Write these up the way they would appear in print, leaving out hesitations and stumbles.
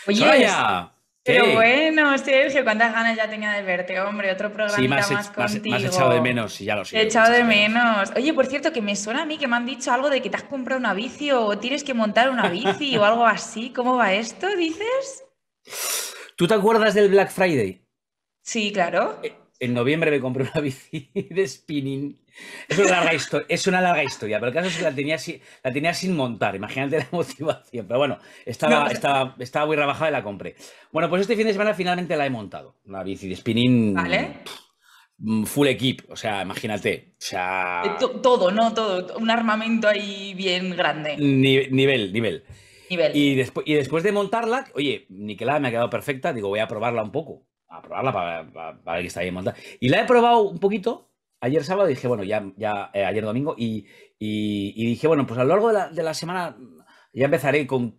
Oye, Soraya, pero ¿qué? bueno, Sergio, cuántas ganas ya tenía de verte, hombre, otro Sí, programita más me has echado de contigo. menos, y ya lo sé Te he yo que me echado echas de de menos. menos. Oye, por cierto, que me suena a mí que me han dicho algo de que te has comprado una bici o tienes que montar una bici o algo así. ¿Cómo va esto, dices? ¿Tú te acuerdas del Black Friday? Sí, claro. En noviembre me compré una bici de spinning. Es una larga historia, pero el caso es que la tenía sin montar. Imagínate la motivación. Pero bueno, No, estaba muy rebajada y la compré. Bueno, pues este fin de semana finalmente la he montado. Una bici de spinning vale. full equip. O sea, imagínate. O sea, Todo, ¿no? Todo. Un armamento ahí bien grande. nivel. Y Nivel. después de montarla, oye, Niquelada me ha quedado perfecta. Digo, voy a probarla un poco. A probarla para ver que está bien montada. Y la he probado un poquito ayer sábado. Y dije, bueno, ayer domingo. Y dije, bueno, pues a lo largo de la semana ya empezaré con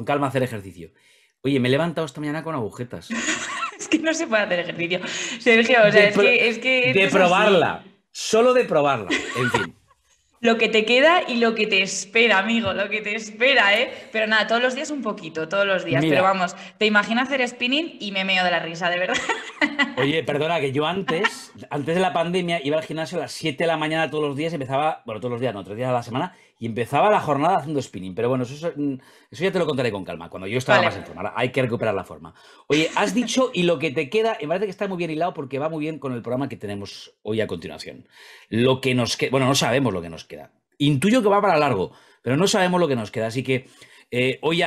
calma a hacer ejercicio. Oye, me he levantado esta mañana con agujetas. Es que no se puede hacer ejercicio. Sergio, o sea, De, es que de esto es probarla. así. Solo de probarla. En fin. Lo que te queda y lo que te espera, amigo, lo que te espera, ¿eh? Pero nada, todos los días un poquito, todos los días. Pero Mira, vamos, te imagino hacer spinning y me meo de la risa, de verdad. oye, perdona, que yo antes de la pandemia, iba al gimnasio a las 7 de la mañana todos los días, empezaba, bueno, todos los días, no, 3 días a la semana, y empezaba la jornada haciendo spinning. Pero bueno, eso ya te lo contaré con calma, cuando yo estaba Vale. más en forma. Ahora hay que recuperar la forma. Oye, has dicho, y lo que te queda, me parece que está muy bien hilado porque va muy bien con el programa que tenemos hoy a continuación. Lo que nos queda, bueno, no sabemos lo que nos queda. Intuyo que va para largo, pero no sabemos lo que nos queda. Así que hoy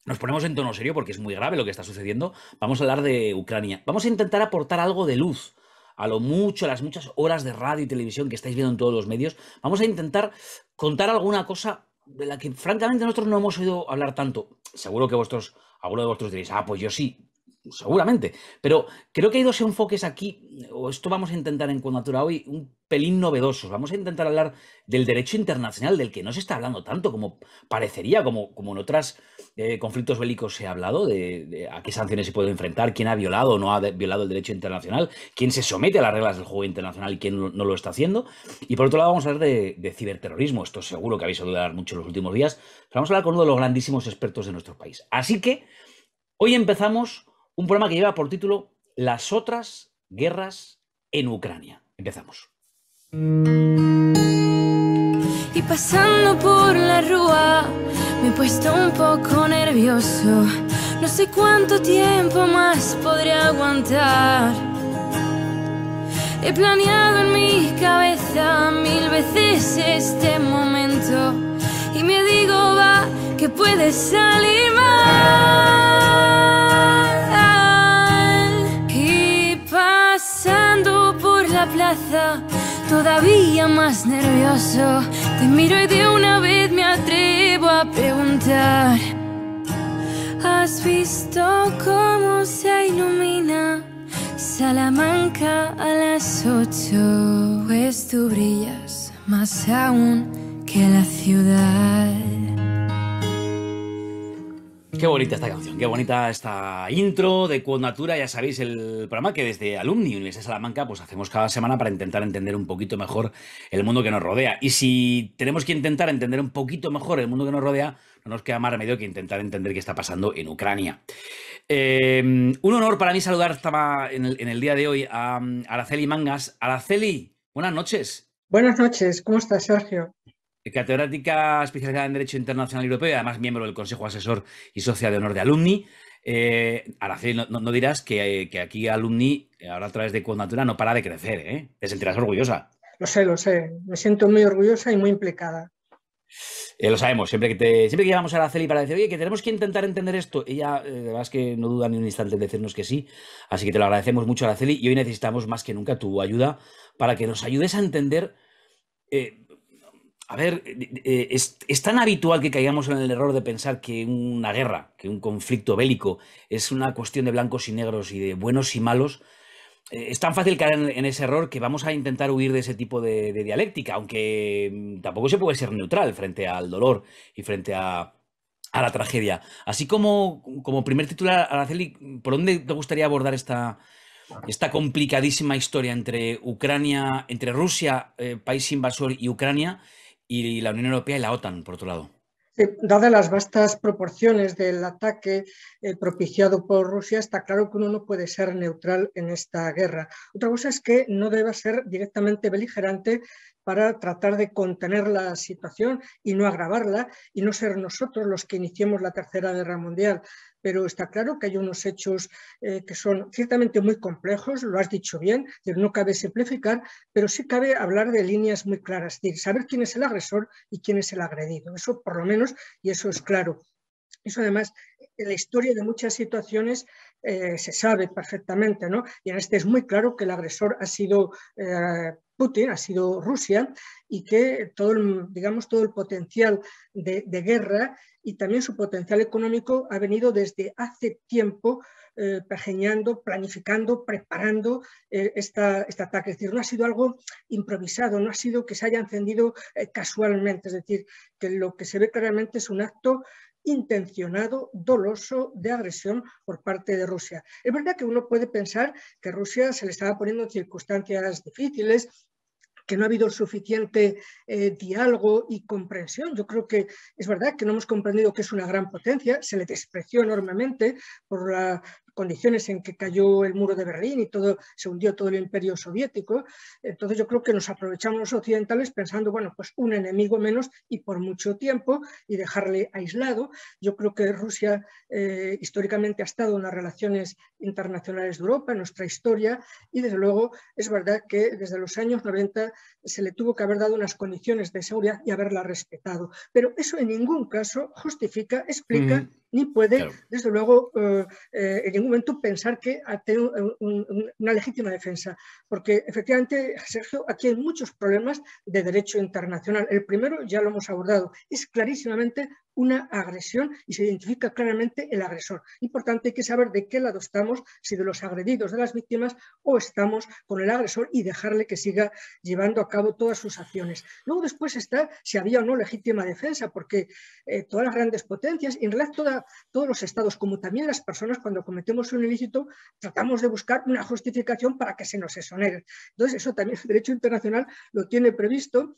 nos ponemos en tono serio porque es muy grave lo que está sucediendo. Vamos a hablar de Ucrania. Vamos a intentar aportar algo de luz a lo mucho, a las muchas horas de radio y televisión que estáis viendo en todos los medios. Vamos a intentar contar alguna cosa de la que francamente nosotros no hemos oído hablar tanto. Seguro que alguno de vosotros diréis, pues yo sí. Seguramente, pero creo que hay dos enfoques aquí, o esto vamos a intentar en Natura hoy, un pelín novedosos. Vamos a intentar hablar del derecho internacional, del que no se está hablando tanto como parecería, como en otros conflictos bélicos se ha hablado, de a qué sanciones se puede enfrentar, quién ha violado o no ha violado el derecho internacional, quién se somete a las reglas del juego internacional y quién no lo está haciendo. Y por otro lado vamos a hablar de ciberterrorismo. Esto seguro que habéis oído hablar mucho en los últimos días, pero vamos a hablar con uno de los grandísimos expertos de nuestro país. Así que hoy empezamos un programa que lleva por título Las otras guerras en Ucrania. Empezamos. Y pasando por la rúa me he puesto un poco nervioso. No sé cuánto tiempo más podré aguantar. He planeado en mi cabeza 1000 veces este momento y me digo, va, que puede salir mal. Y pasando por la plaza, todavía más nervioso, te miro y de una vez me atrevo a preguntar: ¿has visto cómo se ilumina Salamanca a las 8? Pues tú brillas más aún que la ciudad. Qué bonita esta canción, qué bonita esta intro de Quod Natura. Ya sabéis, el programa que desde Alumni Universidad de Salamanca pues hacemos cada semana para intentar entender un poquito mejor el mundo que nos rodea. Y si tenemos que intentar entender un poquito mejor el mundo que nos rodea, no nos queda más remedio que intentar entender qué está pasando en Ucrania. Un honor para mí saludar en el día de hoy a Araceli Mangas. Araceli, buenas noches. Buenas noches, ¿cómo estás, Sergio? Catedrática especializada en Derecho Internacional Europeo y además miembro del Consejo Asesor y Socia de Honor de Alumni. Araceli, no dirás que aquí Alumni, ahora a través de Quod Natura, no para de crecer, ¿eh? Te sentirás orgullosa. Lo sé, me siento muy orgullosa y muy implicada. Lo sabemos, siempre que llamamos a Araceli para decir, oye, que tenemos que intentar entender esto, ella, la verdad es que no duda ni un instante en decirnos que sí, así que te lo agradecemos mucho, Araceli, y hoy necesitamos más que nunca tu ayuda para que nos ayudes a entender. eh, A ver, es tan habitual que caigamos en el error de pensar que una guerra, que un conflicto bélico es una cuestión de blancos y negros y de buenos y malos. Es tan fácil caer en ese error que vamos a intentar huir de ese tipo de dialéctica, aunque tampoco se puede ser neutral frente al dolor y frente a la tragedia. Así como primer titular, Araceli, ¿por dónde te gustaría abordar esta complicadísima historia entre Ucrania, entre Rusia, país invasor, y Ucrania, y la Unión Europea y la OTAN, por otro lado? Dadas las vastas proporciones del ataque propiciado por Rusia, está claro que uno no puede ser neutral en esta guerra. Otra cosa es que no deba ser directamente beligerante para tratar de contener la situación y no agravarla y no ser nosotros los que iniciemos la Tercera Guerra Mundial. Pero está claro que hay unos hechos que son ciertamente muy complejos, lo has dicho bien, no cabe simplificar, pero sí cabe hablar de líneas muy claras, es decir, saber quién es el agresor y quién es el agredido, eso por lo menos, y eso es claro. Eso además, en la historia de muchas situaciones se sabe perfectamente, ¿no? Y en este es muy claro que el agresor ha sido Putin, ha sido Rusia, y que todo el potencial de guerra y también su potencial económico ha venido desde hace tiempo pergeñando, planificando, preparando este ataque. Es decir, no ha sido algo improvisado, no ha sido que se haya encendido casualmente, es decir, que lo que se ve claramente es un acto intencionado, doloso, de agresión por parte de Rusia. Es verdad que uno puede pensar que Rusia se le estaba poniendo en circunstancias difíciles, que no ha habido suficiente diálogo y comprensión. Yo creo que es verdad que no hemos comprendido que es una gran potencia, se le despreció enormemente por las condiciones en que cayó el muro de Berlín y se hundió todo el imperio soviético. Entonces yo creo que nos aprovechamos los occidentales pensando, bueno, pues un enemigo menos y por mucho tiempo y dejarle aislado. Yo creo que Rusia históricamente ha estado en las relaciones internacionales de Europa, en nuestra historia, y desde luego es verdad que desde los años 90 se le tuvo que haber dado unas condiciones de seguridad y haberla respetado. Pero eso en ningún caso justifica, explica, ni puede, claro, desde luego, en ningún momento pensar que ha tenido una legítima defensa. Porque efectivamente, Sergio, aquí hay muchos problemas de derecho internacional. El primero ya lo hemos abordado, es clarísimamente una agresión y se identifica claramente el agresor. Y por tanto hay que saber de qué lado estamos, si de los agredidos, de las víctimas, o estamos con el agresor y dejarle que siga llevando a cabo todas sus acciones. Luego después está si había o no legítima defensa, porque todas las grandes potencias, y en realidad todos los estados, como también las personas, cuando cometemos un ilícito, tratamos de buscar una justificación para que se nos exonere. Entonces eso también el derecho internacional lo tiene previsto.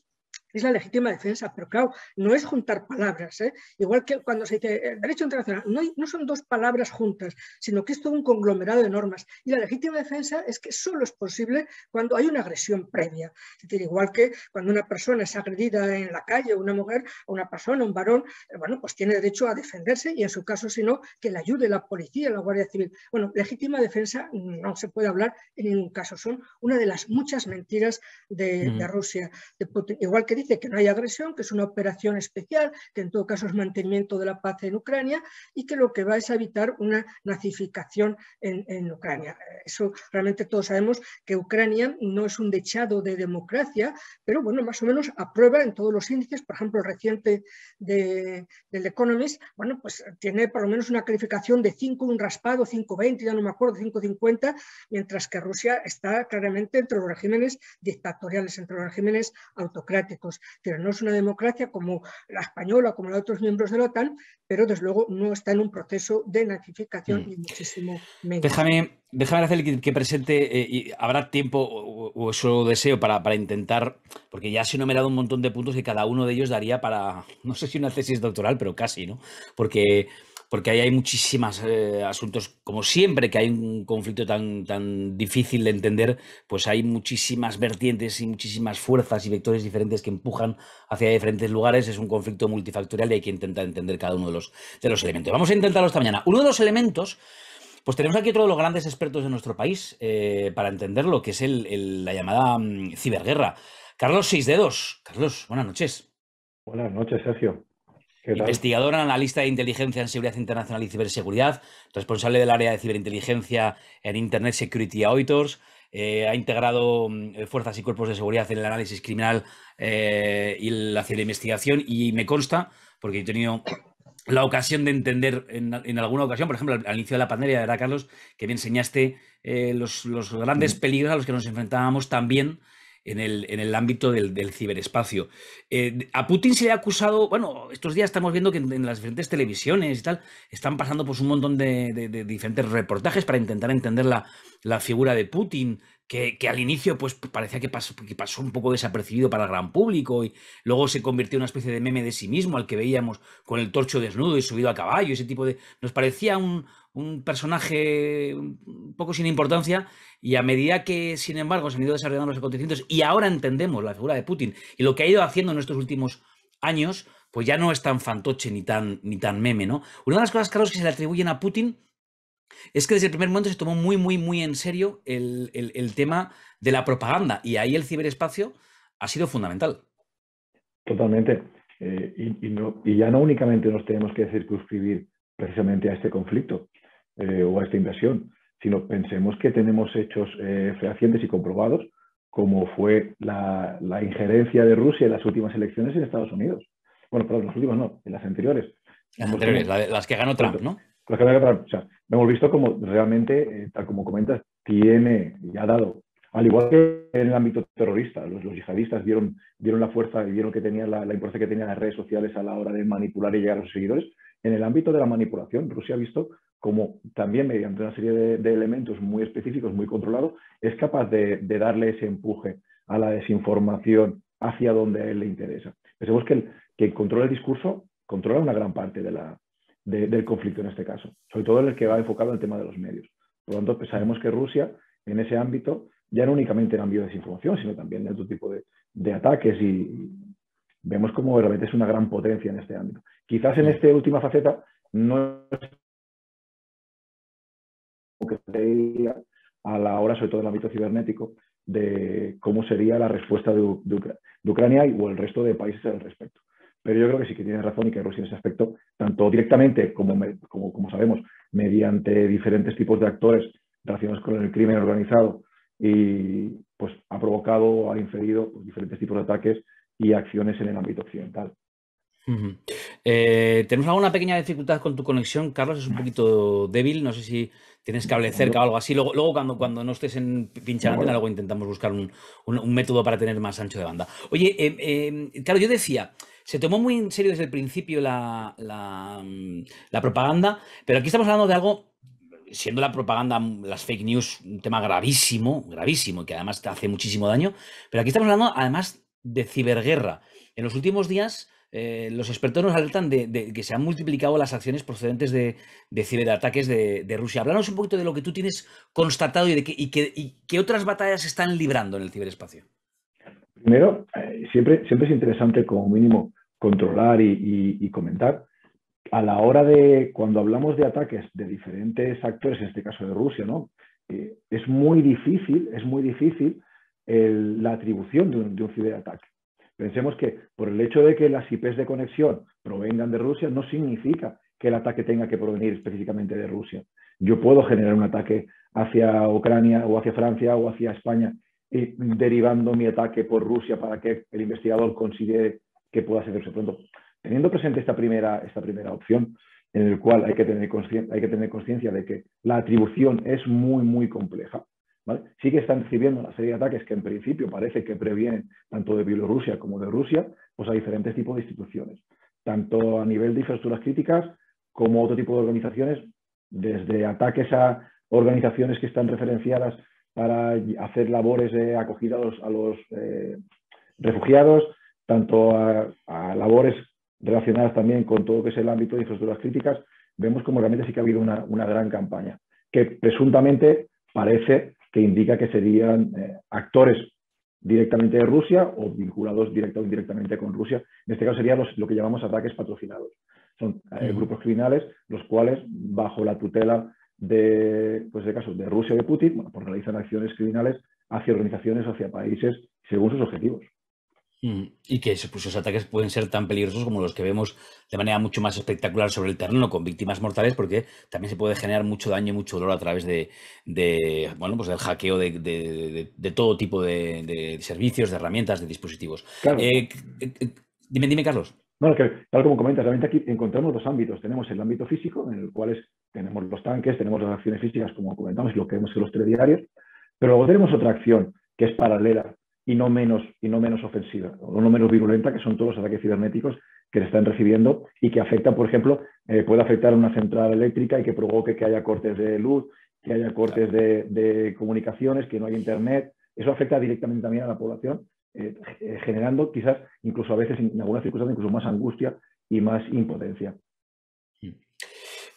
Es la legítima defensa, pero claro, no es juntar palabras, ¿eh? Igual que cuando se dice el derecho internacional, no son dos palabras juntas, sino que es todo un conglomerado de normas. Y la legítima defensa es que solo es posible cuando hay una agresión previa. Es decir, igual que cuando una persona es agredida en la calle, una mujer, o una persona, un varón, bueno, pues tiene derecho a defenderse y en su caso, si no, que le ayude la policía, la Guardia Civil. Bueno, legítima defensa no se puede hablar en ningún caso. Son una de las muchas mentiras de Rusia, de Putin. Igual que dice que no hay agresión, que es una operación especial, que en todo caso es mantenimiento de la paz en Ucrania y que lo que va es a evitar una nazificación en Ucrania. Eso realmente todos sabemos que Ucrania no es un dechado de democracia, pero bueno, más o menos aprueba en todos los índices. Por ejemplo, el reciente del Economist, bueno, pues tiene por lo menos una calificación de 5, un raspado, 5,20, ya no me acuerdo, 5,50, mientras que Rusia está claramente entre los regímenes dictatoriales, entre los regímenes autocráticos. Pero no es una democracia como la española, como la de otros miembros de la OTAN, pero desde luego no está en un proceso de nazificación ni muchísimo menos. Déjame hacer que presente, y habrá tiempo o eso deseo para intentar, porque ya se han enumerado un montón de puntos y cada uno de ellos daría para, no sé si una tesis doctoral, pero casi, ¿no? Porque ahí hay muchísimos asuntos, como siempre que hay un conflicto tan difícil de entender, pues hay muchísimas vertientes y muchísimas fuerzas y vectores diferentes que empujan hacia diferentes lugares. Es un conflicto multifactorial y hay que intentar entender cada uno de los elementos. Vamos a intentarlo esta mañana. Uno de los elementos, pues tenemos aquí otro de los grandes expertos de nuestro país para entenderlo, que es la llamada ciberguerra. Carlos Seisdedos. Carlos, buenas noches. Buenas noches, Sergio. Investigador, analista de inteligencia en seguridad internacional y ciberseguridad, responsable del área de ciberinteligencia en Internet Security Auditors, ha integrado fuerzas y cuerpos de seguridad en el análisis criminal y la ciberinvestigación, y me consta, porque he tenido la ocasión de entender en alguna ocasión, por ejemplo, al inicio de la pandemia, ¿verdad, Carlos?, que me enseñaste los grandes peligros a los que nos enfrentábamos también en el ámbito del ciberespacio. A Putin se le ha acusado, bueno, estos días estamos viendo que en las diferentes televisiones y tal, están pasando pues un montón de diferentes reportajes para intentar entender la figura de Putin. que al inicio pues parecía que pasó un poco desapercibido para el gran público y luego se convirtió en una especie de meme de sí mismo al que veíamos con el torcho desnudo y subido a caballo, ese tipo de... Nos parecía un personaje un poco sin importancia y a medida que, sin embargo, se han ido desarrollando los acontecimientos y ahora entendemos la figura de Putin y lo que ha ido haciendo en estos últimos años, pues ya no es tan fantoche ni tan meme, ¿no? Una de las cosas, Carlos, que se le atribuyen a Putin es que desde el primer momento se tomó muy en serio el tema de la propaganda y ahí el ciberespacio ha sido fundamental. Totalmente. Y ya no únicamente nos tenemos que circunscribir precisamente a este conflicto o a esta invasión, sino pensemos que tenemos hechos fehacientes y comprobados, como fue la injerencia de Rusia en las últimas elecciones en Estados Unidos. Bueno, perdón, las últimas no, en las anteriores. Las anteriores, las que ganó Trump, ¿no? O sea, hemos visto como realmente, tal como comentas, tiene y ha dado, al igual que en el ámbito terrorista, los yihadistas vieron la fuerza y vieron que tenía la importancia que tenían las redes sociales a la hora de manipular y llegar a sus seguidores. En el ámbito de la manipulación, Rusia ha visto como también mediante una serie de elementos muy específicos, muy controlados, es capaz de darle ese empuje a la desinformación hacia donde a él le interesa. Pensemos que el control del discurso controla una gran parte del conflicto en este caso, sobre todo en el que va enfocado en el tema de los medios. Por lo tanto, pues sabemos que Rusia, en ese ámbito, ya no únicamente en ámbito de desinformación, sino también en otro tipo de ataques y vemos como realmente es una gran potencia en este ámbito. Quizás en esta última faceta no es que sería a la hora, sobre todo en el ámbito cibernético, de cómo sería la respuesta de Ucrania o el resto de países al respecto. Pero yo creo que sí que tienes razón y que Rusia en ese aspecto, tanto directamente como sabemos, mediante diferentes tipos de actores relacionados con el crimen organizado, y pues ha provocado, ha inferido pues, diferentes tipos de ataques y acciones en el ámbito occidental. Tenemos alguna pequeña dificultad con tu conexión, Carlos, es un poquito débil, no sé si tienes cable cerca o algo así. Luego cuando no estés en pinchar antena, luego intentamos buscar un método para tener más ancho de banda. Oye, claro, yo decía, se tomó muy en serio desde el principio la propaganda, pero aquí estamos hablando de algo, siendo la propaganda, las fake news, un tema gravísimo, que además te hace muchísimo daño, pero aquí estamos hablando además de ciberguerra. En los últimos días los expertos nos alertan de que se han multiplicado las acciones procedentes de ciberataques de Rusia. Háblanos un poquito de lo que tú tienes constatado y qué otras batallas se están librando en el ciberespacio. Primero, siempre es interesante como mínimo controlar y comentar a la hora de, cuando hablamos de ataques de diferentes actores, en este caso de Rusia, ¿no? Es muy difícil la atribución de un ciberataque. Pensemos que por el hecho de que las IPs de conexión provengan de Rusia no significa que el ataque tenga que provenir específicamente de Rusia. Yo puedo generar un ataque hacia Ucrania o hacia Francia o hacia España derivando mi ataque por Rusia para que el investigador considere que pueda ser eso. Pronto, teniendo presente esta primera opción, en el cual hay que tener conciencia de que la atribución es muy compleja, ¿vale? Sí que están recibiendo una serie de ataques que en principio parece que previenen tanto de Bielorrusia como de Rusia, pues a diferentes tipos de instituciones, tanto a nivel de infraestructuras críticas como otro tipo de organizaciones, desde ataques a organizaciones que están referenciadas para hacer labores de acogida a los refugiados, tanto a labores relacionadas también con todo lo que es el ámbito de infraestructuras críticas. Vemos como realmente sí que ha habido una gran campaña, que presuntamente parece que indica que serían actores directamente de Rusia o vinculados directa o indirectamente con Rusia. En este caso serían lo que llamamos ataques patrocinados. Son grupos criminales, los cuales, bajo la tutela de casos de Rusia o de Putin, bueno, pues realizan acciones criminales hacia organizaciones, hacia países, según sus objetivos. Y que esos ataques pueden ser tan peligrosos como los que vemos de manera mucho más espectacular sobre el terreno con víctimas mortales, porque también se puede generar mucho daño y mucho dolor a través del hackeo de todo tipo de servicios, de herramientas, de dispositivos. Claro. Dime, Carlos. No, que tal como comentas, realmente aquí encontramos dos ámbitos. Tenemos el ámbito físico, en el cual tenemos los tanques, tenemos las acciones físicas, como comentamos, lo que vemos en los telediarios, pero luego tenemos otra acción que es paralela y no menos ofensiva, o no menos virulenta, que son todos los ataques cibernéticos que se están recibiendo y que afectan, por ejemplo, puede afectar a una central eléctrica y que provoque que haya cortes de luz que haya cortes de comunicaciones, que no haya internet. Eso afecta directamente también a la población, generando quizás, incluso a veces, en algunas circunstancias, incluso más angustia y más impotencia.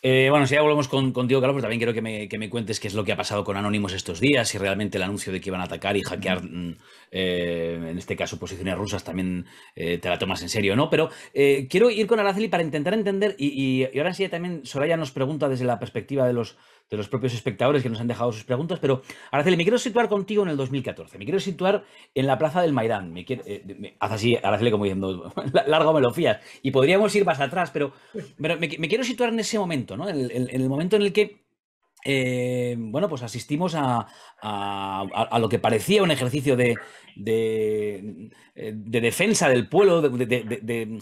Bueno, si ya volvemos contigo, Carlos, pues también quiero que me cuentes qué es lo que ha pasado con Anonymous estos días, si realmente el anuncio de que iban a atacar y hackear, en este caso, posiciones rusas, también te la tomas en serio, ¿no? Pero quiero ir con Araceli para intentar entender, y ahora sí también Soraya nos pregunta desde la perspectiva de los propios espectadores que nos han dejado sus preguntas, pero Araceli, me quiero situar contigo en el 2014, me quiero situar en la plaza del Maidán. Haz así, Araceli, como diciendo, largo me lo fías, y podríamos ir más atrás, pero me quiero situar en ese momento, ¿no? En el momento en el que bueno, pues asistimos a lo que parecía un ejercicio de defensa del pueblo, de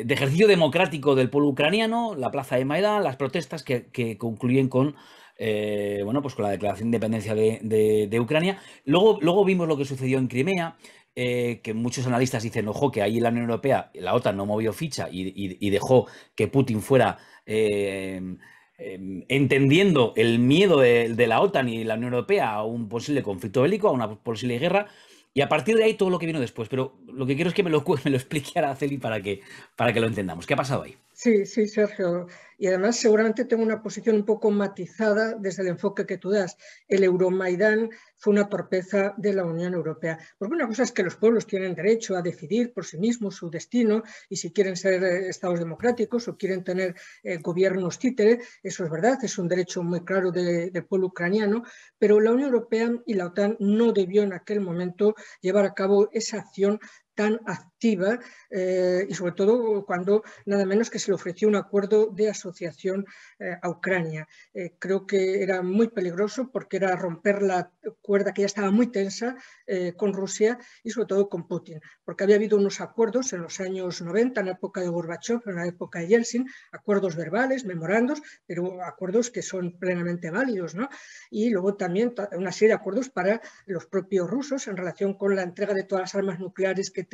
ejercicio democrático del pueblo ucraniano, la plaza de Maidán, las protestas que concluyen con bueno, pues con la declaración de independencia de Ucrania. Luego vimos lo que sucedió en Crimea. Que muchos analistas dicen, ojo, que ahí la Unión Europea, la OTAN no movió ficha y dejó que Putin fuera entendiendo el miedo de la OTAN y la Unión Europea a un posible conflicto bélico, a una posible guerra, y a partir de ahí todo lo que vino después. Pero lo que quiero es que me lo explique Araceli para que lo entendamos. ¿Qué ha pasado ahí? Sí, Sergio. Y además seguramente tengo una posición un poco matizada desde el enfoque que tú das. El Euromaidán fue una torpeza de la Unión Europea. Porque una cosa es que los pueblos tienen derecho a decidir por sí mismos su destino y si quieren ser estados democráticos o quieren tener gobiernos títere, eso es verdad, es un derecho muy claro del pueblo ucraniano, pero la Unión Europea y la OTAN no debió en aquel momento llevar a cabo esa acción tan activa y sobre todo cuando nada menos que se le ofreció un acuerdo de asociación a Ucrania. Creo que era muy peligroso porque era romper la cuerda que ya estaba muy tensa con Rusia y sobre todo con Putin, porque había habido unos acuerdos en los años 90, en la época de Gorbachev, en la época de Yeltsin, acuerdos verbales, memorandos, pero acuerdos que son plenamente válidos, ¿no? Y luego también una serie de acuerdos para los propios rusos en relación con la entrega de todas las armas nucleares que que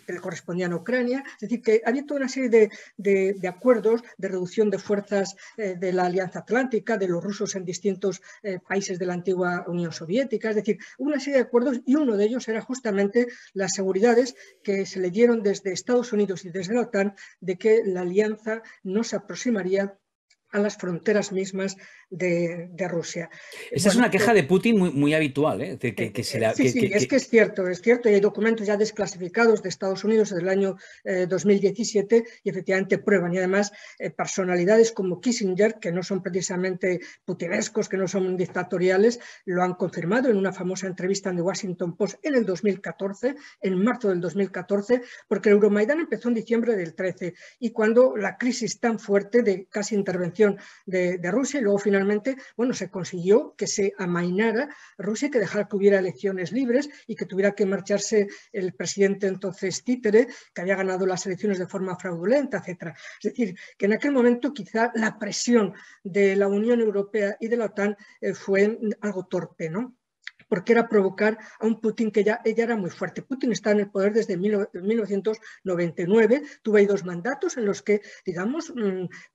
le correspondían a Ucrania. Es decir, que había toda una serie de acuerdos de reducción de fuerzas de la Alianza Atlántica, de los rusos en distintos países de la antigua Unión Soviética. Es decir, una serie de acuerdos y uno de ellos era justamente las seguridades que se le dieron desde Estados Unidos y desde la OTAN de que la alianza no se aproximaría a las fronteras mismas de Rusia. Esa es una queja de Putin muy habitual, ¿eh? Sí, es que es cierto, y hay documentos ya desclasificados de Estados Unidos del año 2017 y efectivamente prueban, y además personalidades como Kissinger, que no son precisamente putinescos, que no son dictatoriales, lo han confirmado en una famosa entrevista en The Washington Post en el 2014, en marzo del 2014, porque el Euromaidán empezó en diciembre del 13 y cuando la crisis tan fuerte de casi intervención de Rusia y luego finalmente, bueno, se consiguió que se amainara Rusia, que dejara que hubiera elecciones libres y que tuviera que marcharse el presidente entonces títere, que había ganado las elecciones de forma fraudulenta, etc. Es decir, que en aquel momento quizá la presión de la Unión Europea y de la OTAN fue algo torpe, ¿no? Porque era provocar a un Putin que ya era muy fuerte. Putin está en el poder desde 1999, tuvo ahí 2 mandatos en los que, digamos,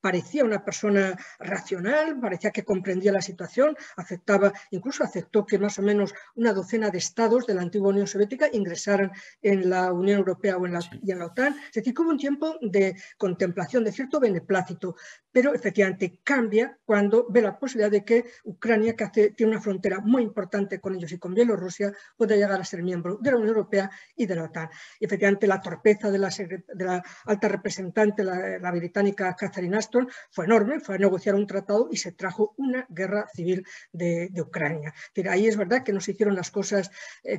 parecía una persona racional, parecía que comprendía la situación, incluso aceptó que más o menos una docena de estados de la antigua Unión Soviética ingresaran en la Unión Europea y en la OTAN. Es decir, que hubo un tiempo de contemplación, de cierto beneplácito, pero efectivamente cambia cuando ve la posibilidad de que Ucrania, que tiene una frontera muy importante con ellos y con Bielorrusia, puede llegar a ser miembro de la Unión Europea y de la OTAN. Y efectivamente la torpeza de la alta representante, la británica Catherine Ashton, fue enorme, fue a negociar un tratado y se trajo una guerra civil de Ucrania. Pero ahí es verdad que no se hicieron las cosas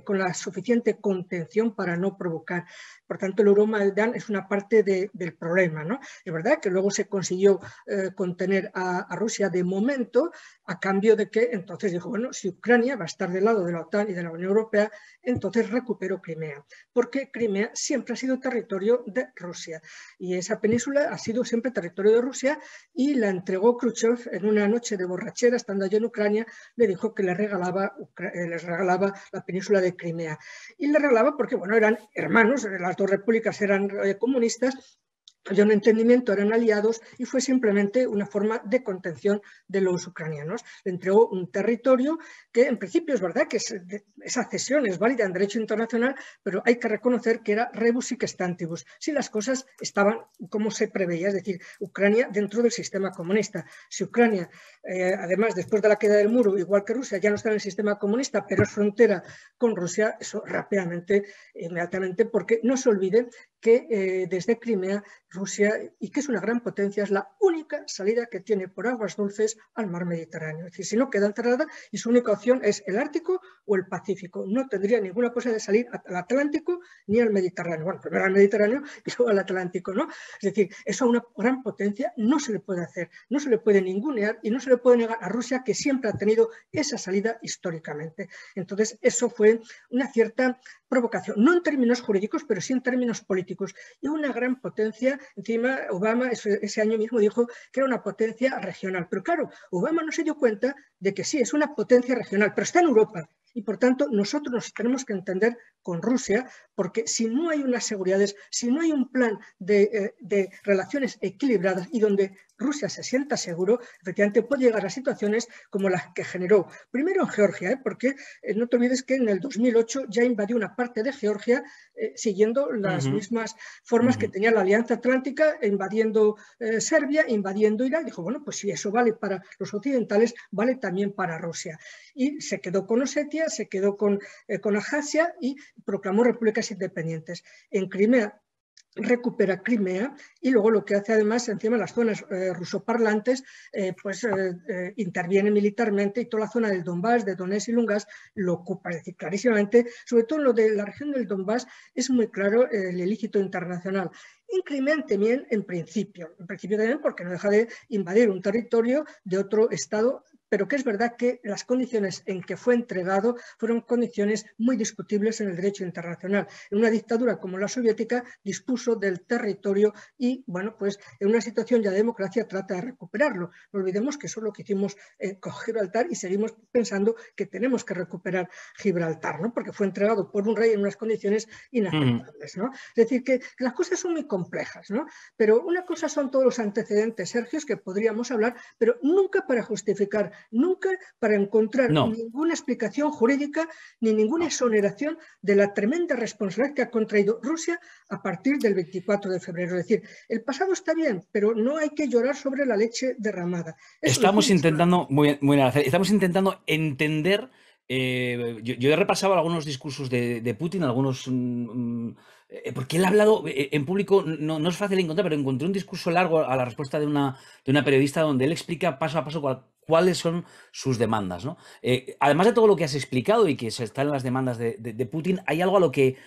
con la suficiente contención para no provocar. Por tanto, el Euromaidán es una parte del problema, ¿no? Es verdad que luego se consiguió contener a Rusia de momento, a cambio de que entonces dijo, bueno, si Ucrania va a estar del lado de la OTAN y de la Unión Europea, entonces recuperó Crimea, porque Crimea siempre ha sido territorio de Rusia y esa península ha sido siempre territorio de Rusia y la entregó Khrushchev en una noche de borrachera, estando allí en Ucrania, le dijo que les regalaba la península de Crimea. Y le regalaba porque, bueno, eran hermanos, las 2 repúblicas eran comunistas, había un entendimiento, eran aliados y fue simplemente una forma de contención de los ucranianos. Le entregó un territorio que en principio es verdad que esa cesión es válida en derecho internacional, pero hay que reconocer que era rebus sic stantibus, si las cosas estaban como se preveía, es decir, Ucrania dentro del sistema comunista. Si Ucrania, además después de la queda del muro, igual que Rusia, ya no está en el sistema comunista, pero es frontera con Rusia, eso rápidamente, inmediatamente, porque no se olvide que desde Crimea, Rusia, y que es una gran potencia, es la única salida que tiene por aguas dulces al mar Mediterráneo. Es decir, si no queda encerrada y su única opción es el Ártico o el Pacífico. No tendría ninguna posibilidad de salir al Atlántico ni al Mediterráneo. Bueno, primero al Mediterráneo y luego al Atlántico, ¿no? Es decir, eso a una gran potencia no se le puede hacer, no se le puede ningunear y no se le puede negar a Rusia, que siempre ha tenido esa salida históricamente. Entonces, eso fue una cierta provocación, no en términos jurídicos, pero sí en términos políticos. Y una gran potencia, encima Obama ese año mismo dijo que era una potencia regional. Pero claro, Obama no se dio cuenta de que sí, es una potencia regional, pero está en Europa. Y por tanto, nosotros nos tenemos que entender con Rusia, porque si no hay unas seguridades, si no hay un plan de relaciones equilibradas y donde Rusia se sienta seguro, efectivamente puede llegar a situaciones como las que generó primero en Georgia, porque no te olvides que en el 2008 ya invadió una parte de Georgia siguiendo las mismas formas que tenía la Alianza Atlántica, invadiendo Serbia, invadiendo Irak. Dijo, bueno, pues si eso vale para los occidentales, vale también para Rusia. Y se quedó con Osetia, se quedó con Abjasia y proclamó repúblicas independientes. En Crimea recupera Crimea y luego lo que hace además encima las zonas rusoparlantes interviene militarmente y toda la zona del Donbass, de Donetsk y Lugansk lo ocupa. Es decir, clarísimamente, sobre todo en lo de la región del Donbass es muy claro el ilícito internacional. En Crimea también en principio también porque no deja de invadir un territorio de otro estado, pero que es verdad que las condiciones en que fue entregado fueron condiciones muy discutibles en el derecho internacional. En una dictadura como la soviética dispuso del territorio y, bueno, pues en una situación ya de democracia trata de recuperarlo. No olvidemos que eso es lo que hicimos con Gibraltar y seguimos pensando que tenemos que recuperar Gibraltar, ¿no? Porque fue entregado por un rey en unas condiciones inaceptables, ¿no? Es decir, que las cosas son muy complejas, ¿no? Pero una cosa son todos los antecedentes, Sergio, que podríamos hablar, pero nunca para justificar, nunca para encontrar ninguna explicación jurídica ni ninguna exoneración de la tremenda responsabilidad que ha contraído Rusia a partir del 24 de febrero. Es decir, el pasado está bien, pero no hay que llorar sobre la leche derramada. Estamos intentando, estamos intentando entender. Yo he repasado algunos discursos de Putin, algunos. Porque él ha hablado en público, no es fácil encontrar, pero encontré un discurso largo a la respuesta de una periodista donde él explica paso a paso cuáles son sus demandas, ¿no? Además de todo lo que has explicado y que están en las demandas de Putin, hay algo a lo que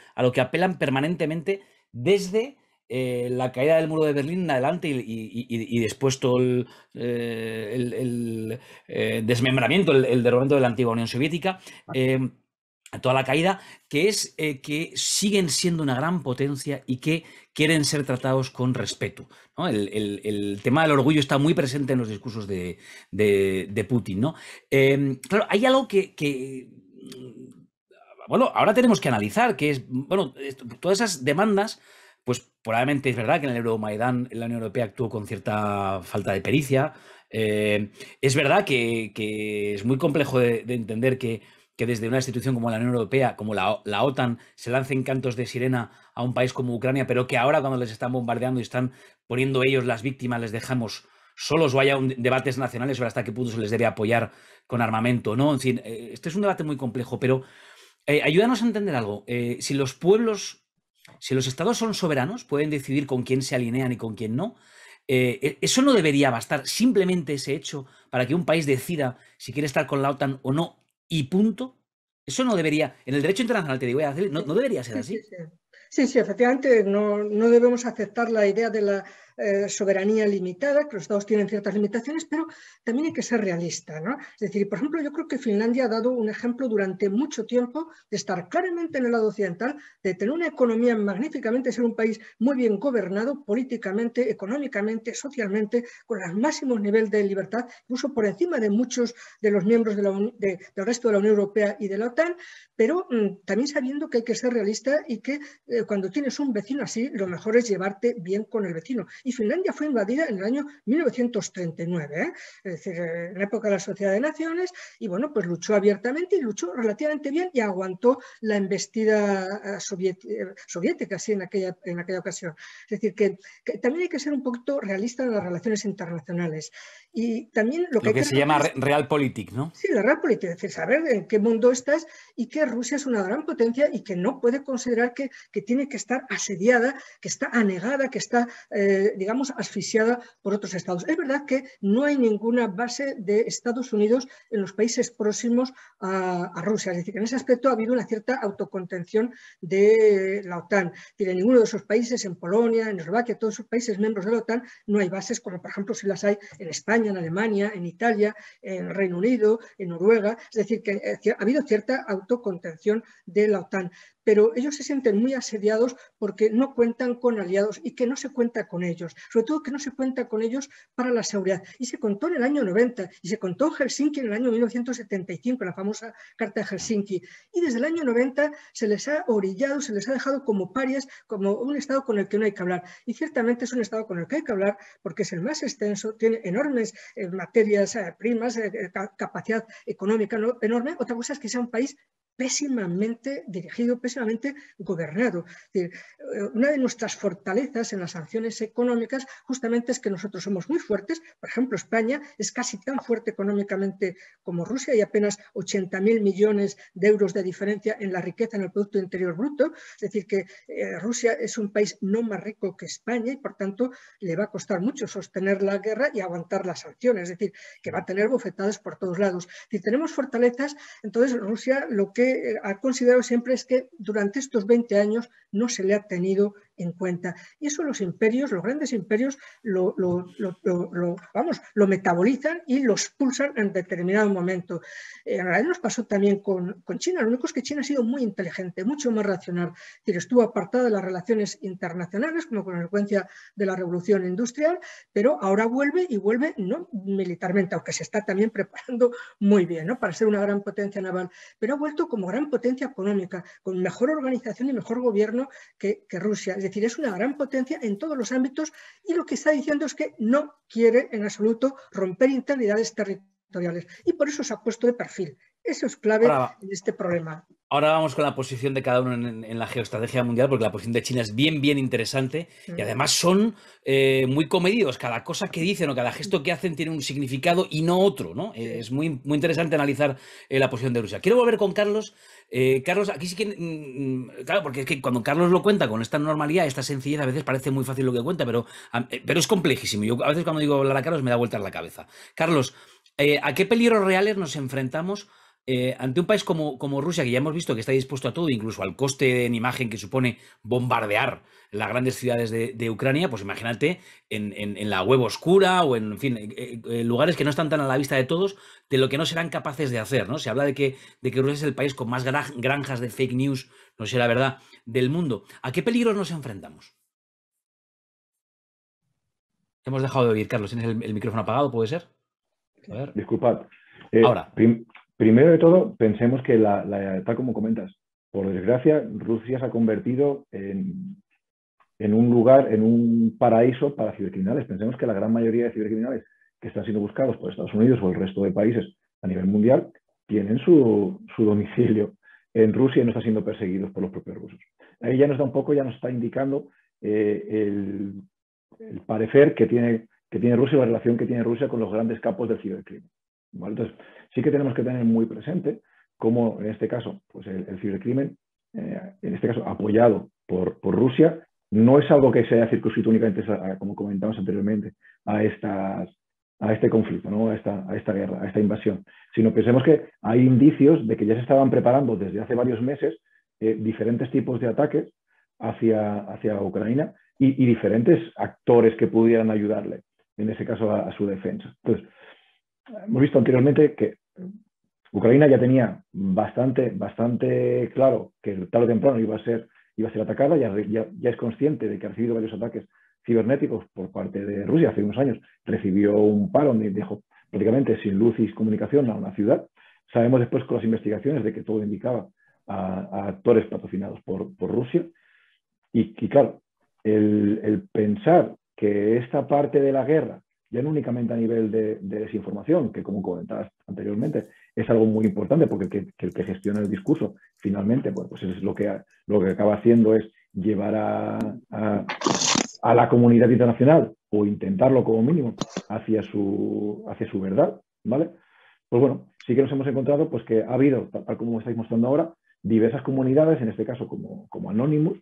apelan permanentemente desde la caída del muro de Berlín en adelante y después todo el desmembramiento, el derrumbe de la antigua Unión Soviética, toda la caída, que es que siguen siendo una gran potencia y que quieren ser tratados con respeto, ¿no? El tema del orgullo está muy presente en los discursos de Putin, ¿no? Claro, hay algo que bueno, ahora tenemos que analizar, que es, bueno, todas esas demandas. Pues probablemente es verdad que en el Euromaidán la Unión Europea actuó con cierta falta de pericia. Es verdad que es muy complejo de entender que desde una institución como la Unión Europea, como la OTAN, se lancen cantos de sirena a un país como Ucrania, pero que ahora cuando les están bombardeando y están poniendo ellos las víctimas, les dejamos solos o haya debates nacionales sobre hasta qué punto se les debe apoyar con armamento, ¿no? En fin, este es un debate muy complejo, pero ayúdanos a entender algo. Si los estados son soberanos, pueden decidir con quién se alinean y con quién no. Eso no debería bastar, simplemente ese hecho, para que un país decida si quiere estar con la OTAN o no, y punto. Eso no debería, en el derecho internacional, te digo, no debería ser así. Sí, efectivamente, no debemos aceptar la idea de soberanía limitada, que los estados tienen ciertas limitaciones, pero también hay que ser realista, ¿no? Es decir, por ejemplo, yo creo que Finlandia ha dado un ejemplo durante mucho tiempo de estar claramente en el lado occidental, de tener una economía magníficamente, ser un país muy bien gobernado políticamente, económicamente, socialmente, con el máximo nivel de libertad, incluso por encima de muchos de los miembros del resto de la Unión Europea y de la OTAN, pero también sabiendo que hay que ser realista y que cuando tienes un vecino así, lo mejor es llevarte bien con el vecino. Y Finlandia fue invadida en el año 1939, es decir, en la época de la Sociedad de Naciones, y bueno, pues luchó abiertamente y luchó relativamente bien y aguantó la embestida soviética así en aquella ocasión. Es decir, que también hay que ser un poquito realista en las relaciones internacionales. Y también lo que se llama realpolitik, ¿no? Sí, la realpolitik, es decir, saber en qué mundo estás y que Rusia es una gran potencia y que no puede considerar que tiene que estar asediada, que está anegada, que está, digamos, asfixiada por otros estados. Es verdad que no hay ninguna base de Estados Unidos en los países próximos a Rusia. Es decir, que en ese aspecto ha habido una cierta autocontención de la OTAN. Es decir, en ninguno de esos países, en Polonia, en Eslovaquia, todos esos países miembros de la OTAN, no hay bases, como por ejemplo si las hay en España, en Alemania, en Italia, en Reino Unido, en Noruega. Es decir, que ha habido cierta autocontención de la OTAN. Pero ellos se sienten muy asediados porque no cuentan con aliados y que no se cuenta con ellos. Sobre todo que no se cuenta con ellos para la seguridad. Y se contó en el año 90 y se contó en Helsinki en el año 1975, la famosa Carta de Helsinki. Y desde el año 90 se les ha orillado, se les ha dejado como parias, como un estado con el que no hay que hablar. Y ciertamente es un estado con el que hay que hablar porque es el más extenso, tiene enormes materias primas, capacidad económica enorme. Otra cosa es que sea un país pésimamente dirigido, pésimamente gobernado. Es decir, una de nuestras fortalezas en las sanciones económicas justamente es que nosotros somos muy fuertes. Por ejemplo, España es casi tan fuerte económicamente como Rusia y apenas 80.000 millones de euros de diferencia en la riqueza en el Producto Interior Bruto. Es decir, que Rusia es un país no más rico que España y por tanto le va a costar mucho sostener la guerra y aguantar las sanciones. Es decir, que va a tener bofetadas por todos lados. Es decir, tenemos fortalezas, entonces Rusia lo que ha considerado siempre es que durante estos 20 años no se le ha tenido en cuenta. Y eso los imperios, los grandes imperios, lo metabolizan y lo expulsan en determinado momento. En realidad nos pasó también con China. Lo único es que China ha sido muy inteligente, mucho más racional. Es decir, estuvo apartada de las relaciones internacionales como consecuencia de la revolución industrial, pero ahora vuelve y vuelve no militarmente, aunque se está también preparando muy bien, ¿no?, para ser una gran potencia naval, pero ha vuelto como gran potencia económica, con mejor organización y mejor gobierno que Rusia. Es decir, es una gran potencia en todos los ámbitos y lo que está diciendo es que no quiere en absoluto romper integridades territoriales y por eso se ha puesto de perfil. Eso es clave en este problema. Ahora vamos con la posición de cada uno en la geoestrategia mundial, porque la posición de China es bien interesante y además son muy comedidos. Cada cosa que dicen o cada gesto que hacen tiene un significado y no otro, ¿no? Es muy interesante analizar la posición de Rusia. Quiero volver con Carlos. Carlos, aquí sí que... claro, porque es que cuando Carlos lo cuenta con esta normalidad, esta sencillez, a veces parece muy fácil lo que cuenta, pero es complejísimo. Yo a veces cuando digo hablar a Carlos me da vueltas la cabeza. Carlos, ¿a qué peligros reales nos enfrentamos ante un país como Rusia, que ya hemos visto que está dispuesto a todo, incluso al coste en imagen que supone bombardear las grandes ciudades de Ucrania? Pues imagínate en la web oscura o en fin, lugares que no están tan a la vista de todos, de lo que no serán capaces de hacer, ¿no? Se habla de que Rusia es el país con más granjas de fake news, no sé la verdad, del mundo. ¿A qué peligros nos enfrentamos? Hemos dejado de oír, Carlos. ¿Tienes el micrófono apagado? ¿Puede ser? A ver. Disculpad. Ahora. Primero de todo, pensemos que, tal como comentas, por desgracia, Rusia se ha convertido en un lugar, en un paraíso para cibercriminales. Pensemos que la gran mayoría de cibercriminales que están siendo buscados por Estados Unidos o el resto de países a nivel mundial tienen su domicilio en Rusia y no están siendo perseguidos por los propios rusos. Ahí ya nos da un poco, ya nos está indicando el parecer que tiene Rusia, la relación que tiene Rusia con los grandes capos del cibercrimen. ¿Vale? Entonces, sí que tenemos que tener muy presente cómo, en este caso, pues el cibercrimen, en este caso apoyado por Rusia, no es algo que se haya circunscrito únicamente, como comentamos anteriormente, a este conflicto, ¿no? a esta guerra, a esta invasión, sino pensemos que hay indicios de que ya se estaban preparando desde hace varios meses diferentes tipos de ataques hacia Ucrania y diferentes actores que pudieran ayudarle, en ese caso a su defensa. Entonces, hemos visto anteriormente que Ucrania ya tenía bastante claro que tarde o temprano iba a ser atacada, ya es consciente de que ha recibido varios ataques cibernéticos por parte de Rusia. Hace unos años recibió un paro donde dejó prácticamente sin luz y comunicación a una ciudad. Sabemos después con las investigaciones de que todo indicaba a actores patrocinados por Rusia. Y claro, el pensar que esta parte de la guerra, ya no únicamente a nivel de desinformación, que como comentabas anteriormente, es algo muy importante porque el que gestiona el discurso finalmente, pues es lo que acaba haciendo es llevar a la comunidad internacional, o intentarlo como mínimo, hacia su verdad, ¿vale? Pues bueno, sí que nos hemos encontrado pues que ha habido, tal como estáis mostrando ahora, diversas comunidades, en este caso como Anonymous,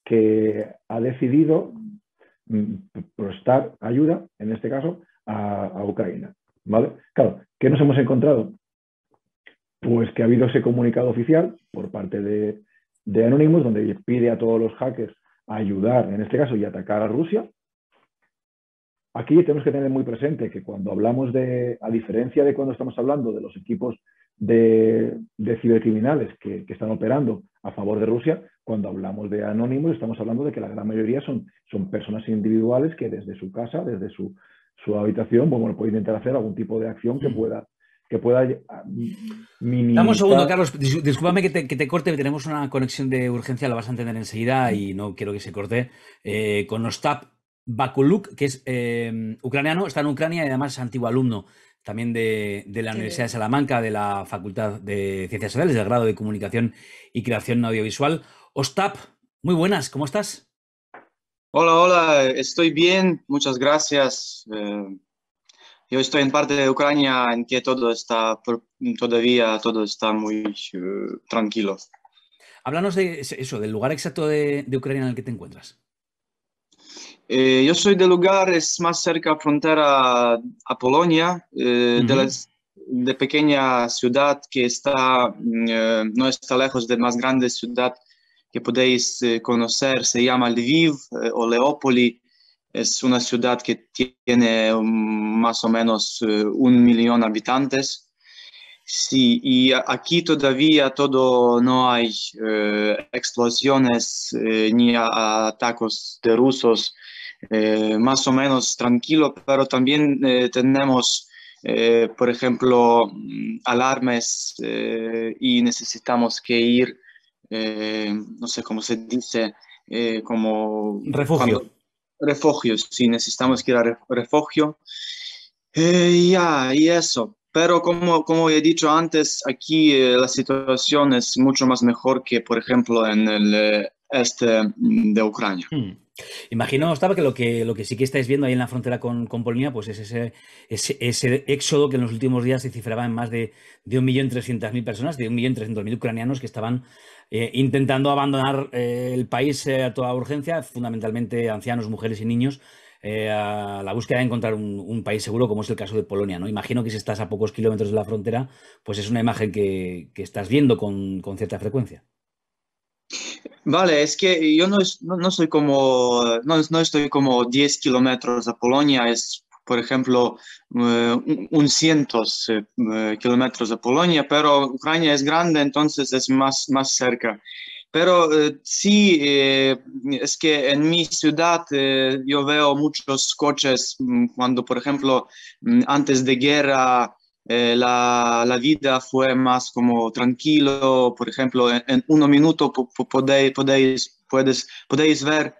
que ha decidido prestar ayuda, en este caso, a Ucrania, ¿vale? Claro, ¿qué nos hemos encontrado? Pues que ha habido ese comunicado oficial por parte de Anonymous, donde pide a todos los hackers ayudar, en este caso, y atacar a Rusia. Aquí tenemos que tener muy presente que cuando hablamos a diferencia de cuando estamos hablando de los equipos de cibercriminales que están operando a favor de Rusia, cuando hablamos de Anonymous estamos hablando de que la gran mayoría son personas individuales que desde su casa, desde su habitación, bueno, pueden intentar hacer algún tipo de acción que pueda minimizar. Dame un segundo, Carlos, discúlpame que te corte, tenemos una conexión de urgencia, la vas a entender enseguida y no quiero que se corte, con Ostap Bakuluk, que es ucraniano, está en Ucrania y además es antiguo alumno también de la Universidad de Salamanca, de la Facultad de Ciencias Sociales, del grado de Comunicación y Creación Audiovisual. Ostap, muy buenas, ¿cómo estás? Hola, estoy bien, muchas gracias. Yo estoy en parte de Ucrania en que todavía todo está muy tranquilo. Háblanos de eso, del lugar exacto de Ucrania en el que te encuentras. Yo soy del lugar, es más cerca frontera a Polonia, de pequeña ciudad que no está lejos de más grande ciudad que podéis conocer, se llama Lviv o Leópoli. Es una ciudad que tiene más o menos 1 millón de habitantes. Sí, y aquí todavía no hay explosiones ni ataques de rusos, más o menos tranquilo, pero también tenemos, por ejemplo, alarmas y necesitamos que ir, no sé cómo se dice, como... Refugio. Refugios, sí, necesitamos que ir a refugio. Y eso. Pero como he dicho antes, aquí la situación es mucho más mejor que, por ejemplo, en el este de Ucrania. Imagino, Ostap, que lo que sí que estáis viendo ahí en la frontera con Polonia, pues es ese éxodo que en los últimos días se cifraba en más de 1.300.000 personas, de 1.300.000 ucranianos que estaban intentando abandonar el país a toda urgencia, fundamentalmente ancianos, mujeres y niños, a la búsqueda de encontrar un país seguro, como es el caso de Polonia, ¿no? Imagino que si estás a pocos kilómetros de la frontera, pues es una imagen que estás viendo con cierta frecuencia. Vale, es que yo no estoy como 10 kilómetros de Polonia, es, por ejemplo, un cientos kilómetros de Polonia, pero Ucrania es grande, entonces es más cerca. Pero sí, es que en mi ciudad yo veo muchos coches cuando, por ejemplo, antes de guerra la vida fue más como tranquilo. Por ejemplo, en 1 minuto podéis ver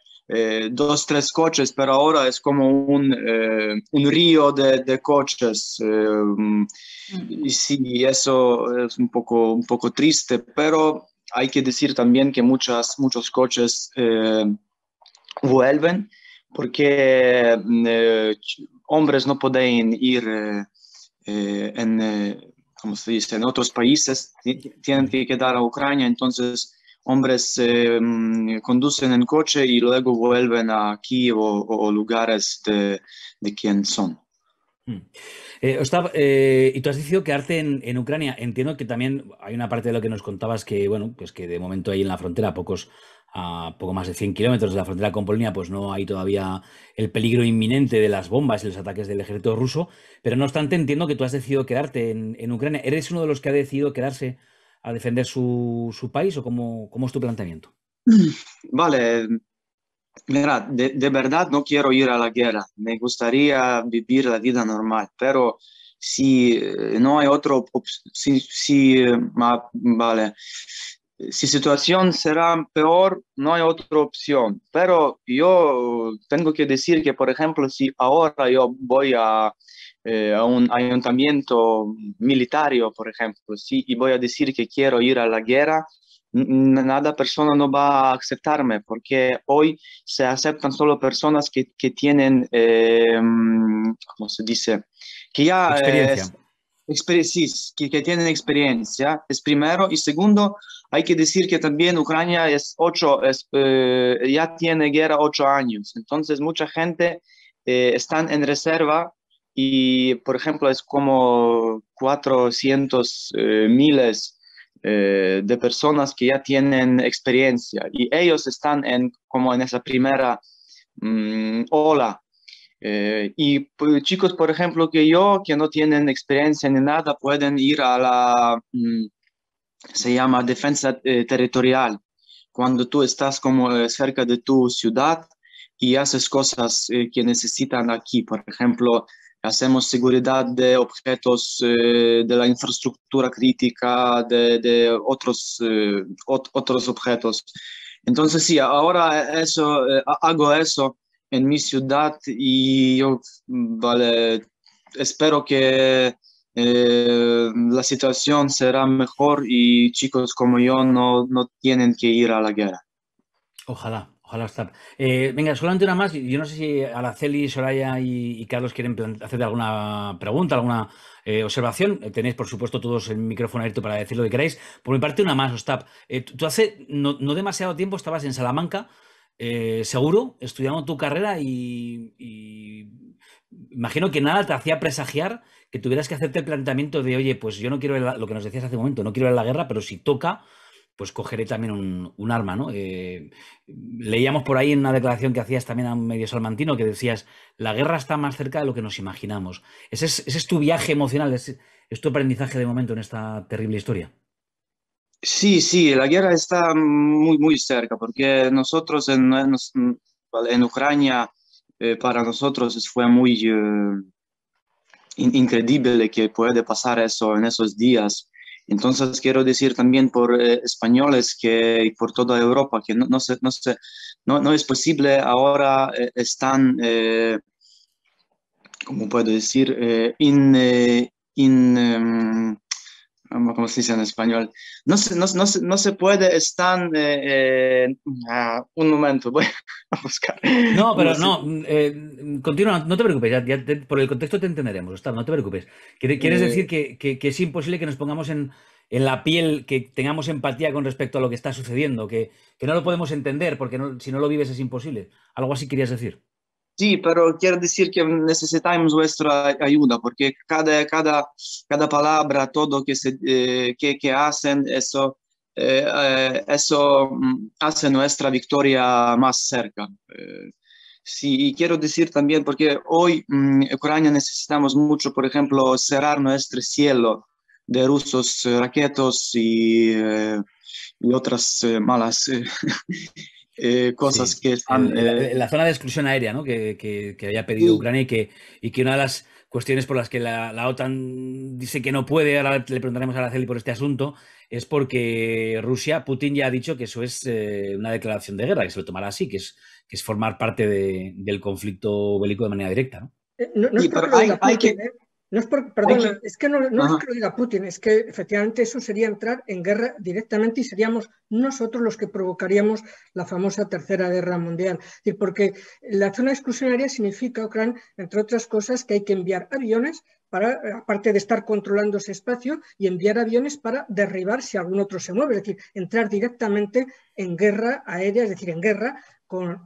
2, 3 coches, pero ahora es como un río de coches. Y sí, eso es un poco triste, pero hay que decir también que muchos coches vuelven porque hombres no pueden ir ¿cómo se dice? En otros países, tienen que quedar a Ucrania, entonces hombres conducen en coche y luego vuelven a Kiev o lugares de quien son. Ostap, y tú has decidido quedarte en Ucrania. Entiendo que también hay una parte de lo que nos contabas que, bueno, pues que de momento ahí en la frontera, a poco más de 100 kilómetros de la frontera con Polonia, pues no hay todavía el peligro inminente de las bombas y los ataques del ejército ruso. Pero no obstante, entiendo que tú has decidido quedarte en Ucrania. ¿Eres uno de los que ha decidido quedarse a defender su país o cómo es tu planteamiento? Vale, mira, de verdad no quiero ir a la guerra, me gustaría vivir la vida normal, pero si no hay vale, si situación será peor, no hay otra opción, pero yo tengo que decir que, por ejemplo, si ahora yo voy a un ayuntamiento militar, por ejemplo, sí, y voy a decir que quiero ir a la guerra, nada persona no va a aceptarme, porque hoy se aceptan solo personas que tienen, ¿cómo se dice? Que ya Experiencia. sí, que tienen experiencia, es primero, y segundo, hay que decir que también Ucrania ya tiene guerra 8 años, entonces mucha gente están en reserva y, por ejemplo, es como 400 miles de personas que ya tienen experiencia y ellos están como en esa primera ola. Y pues, chicos, por ejemplo, que no tienen experiencia ni nada, pueden ir a se llama defensa territorial, cuando tú estás como cerca de tu ciudad y haces cosas que necesitan aquí. Por ejemplo, hacemos seguridad de objetos de la infraestructura crítica, de otros objetos. Entonces, sí, ahora hago eso en mi ciudad y yo, vale, espero que la situación será mejor y chicos como yo no tienen que ir a la guerra. Ojalá está. Venga, solamente una más. Yo no sé si Araceli, Soraya y Carlos quieren hacerte alguna pregunta, alguna observación. Tenéis, por supuesto, todos el micrófono abierto para decir lo que queráis. Por mi parte, una más, Ostap. Tú hace no demasiado tiempo estabas en Salamanca, seguro, estudiando tu carrera y imagino que nada te hacía presagiar que tuvieras que hacerte el planteamiento de, oye, pues yo no quiero lo que nos decías hace un momento, no quiero ir a la guerra, pero si toca, pues cogeré también un arma, ¿no? Leíamos por ahí en una declaración que hacías también a un medio salmantino que decías, la guerra está más cerca de lo que nos imaginamos. Ese es tu viaje emocional, es tu aprendizaje de momento en esta terrible historia. Sí, la guerra está muy, muy cerca, porque nosotros en Ucrania, para nosotros fue muy increíble que puede pasar eso en esos días. Entonces quiero decir también por españoles y por toda Europa que no es posible ahora están, ¿cómo puedo decir? ¿Cómo se dice en español? No se puede estar... un momento, voy a buscar. No, pero no, continúa, no te preocupes, por el contexto te entenderemos, Ostap, no te preocupes. ¿Quieres decir que es imposible que nos pongamos en la piel, que tengamos empatía con respecto a lo que está sucediendo, que no lo podemos entender porque si no lo vives es imposible? ¿Algo así querías decir? Sí, pero quiero decir que necesitamos vuestra ayuda, porque cada palabra, todo que hacen, eso hace nuestra victoria más cerca. Sí, y quiero decir también, porque hoy Ucrania necesitamos mucho, por ejemplo, cerrar nuestro cielo de rusos, raquetos y otras malas cosas Sí, que están... la zona de exclusión aérea, ¿no? que había pedido Ucrania y que una de las cuestiones por las que la OTAN dice que no puede, ahora le preguntaremos a Araceli por este asunto, es porque Putin ya ha dicho que eso es una declaración de guerra, que se lo tomará así, que es formar parte del conflicto bélico de manera directa, ¿no? No es porque lo diga Putin, no es porque, perdona, es que no es que lo diga Putin, es que efectivamente eso sería entrar en guerra directamente y seríamos nosotros los que provocaríamos la famosa Tercera Guerra Mundial. Porque la zona exclusionaria significa, Ucrania, entre otras cosas, que hay que enviar aviones para, aparte de estar controlando ese espacio, y enviar aviones para derribar si algún otro se mueve, es decir, entrar directamente en guerra aérea, es decir, en guerra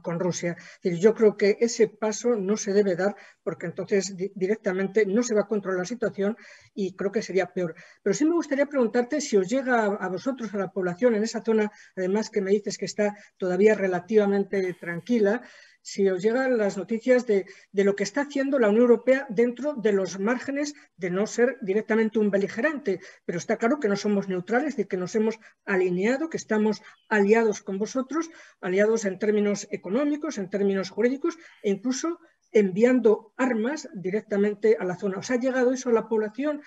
con Rusia. Es decir, yo creo que ese paso no se debe dar porque entonces directamente no se va a controlar la situación y creo que sería peor. Pero sí me gustaría preguntarte si os llega a vosotros, a la población en esa zona, además que me dices que está todavía relativamente tranquila, si os llegan las noticias de lo que está haciendo la Unión Europea dentro de los márgenes de no ser directamente un beligerante, pero está claro que no somos neutrales, de que nos hemos alineado, que estamos aliados con vosotros, aliados en términos económicos, en términos jurídicos e incluso enviando armas directamente a la zona. ¿Os ha llegado eso a la población?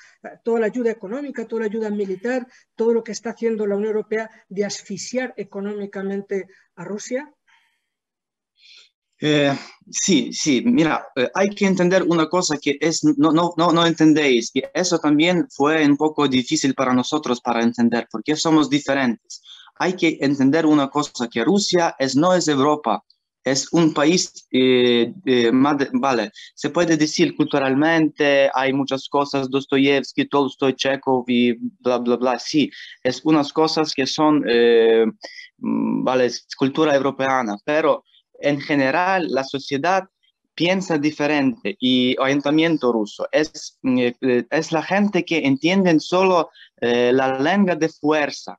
Toda la ayuda económica, toda la ayuda militar, todo lo que está haciendo la Unión Europea de asfixiar económicamente a Rusia. Sí, mira, hay que entender una cosa que no entendéis, y eso también fue un poco difícil para nosotros para entender, porque somos diferentes. Hay que entender una cosa, que Rusia no es Europa, es un país, vale, se puede decir culturalmente, hay muchas cosas, Dostoyevsky, Tolstoy, Chekhov y bla, bla, bla, sí, es unas cosas que son, vale, es cultura europeana, pero en general, la sociedad piensa diferente y orientamiento ruso es la gente que entienden solo la lengua de fuerza.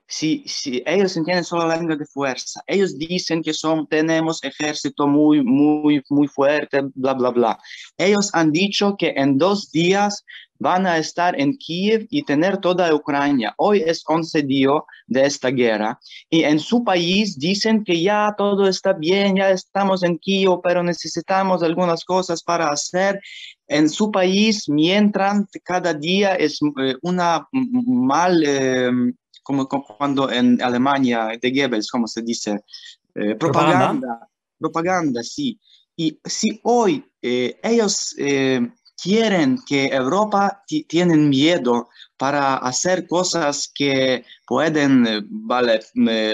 Si ellos entienden solo la lengua de fuerza, ellos dicen que tenemos ejército muy fuerte, bla, bla, bla. Ellos han dicho que en 2 días van a estar en Kiev y tener toda Ucrania. Hoy es 11 días de esta guerra y en su país dicen que ya todo está bien, ya estamos en Kiev, pero necesitamos algunas cosas para hacer. En su país, mientras cada día es una como cuando en Alemania, de Goebbels, como se dice, propaganda, sí. Y si hoy ellos quieren que Europa tienen miedo para hacer cosas que pueden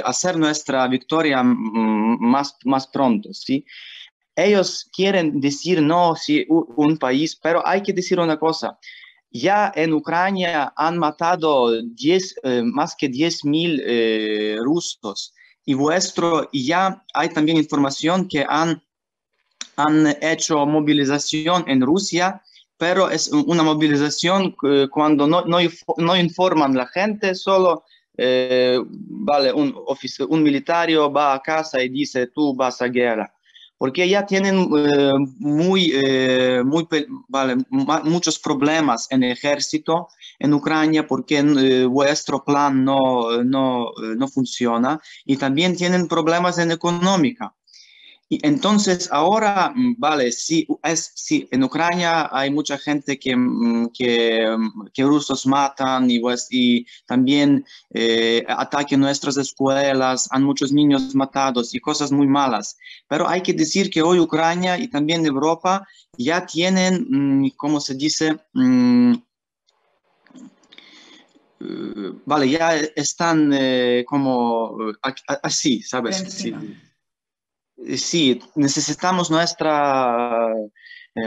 hacer nuestra victoria más pronto, ¿sí? Ellos quieren decir no, sí, un país, pero hay que decir una cosa. Ya en Ucrania han matado más que 10.000 rusos y ya hay también información que han hecho movilización en Rusia, pero es una movilización cuando no informan a la gente, solo un militario va a casa y dice tú vas a guerra. Porque ya tienen muchos problemas en el ejército en Ucrania porque vuestro plan no funciona y también tienen problemas en económica. Y entonces ahora, sí, en Ucrania hay mucha gente que rusos matan y también atacan nuestras escuelas, han muchos niños matados y cosas muy malas. Pero hay que decir que hoy Ucrania y también Europa ya tienen, ¿cómo se dice? Ya están como así, ¿sabes? Sí, necesitamos nuestra...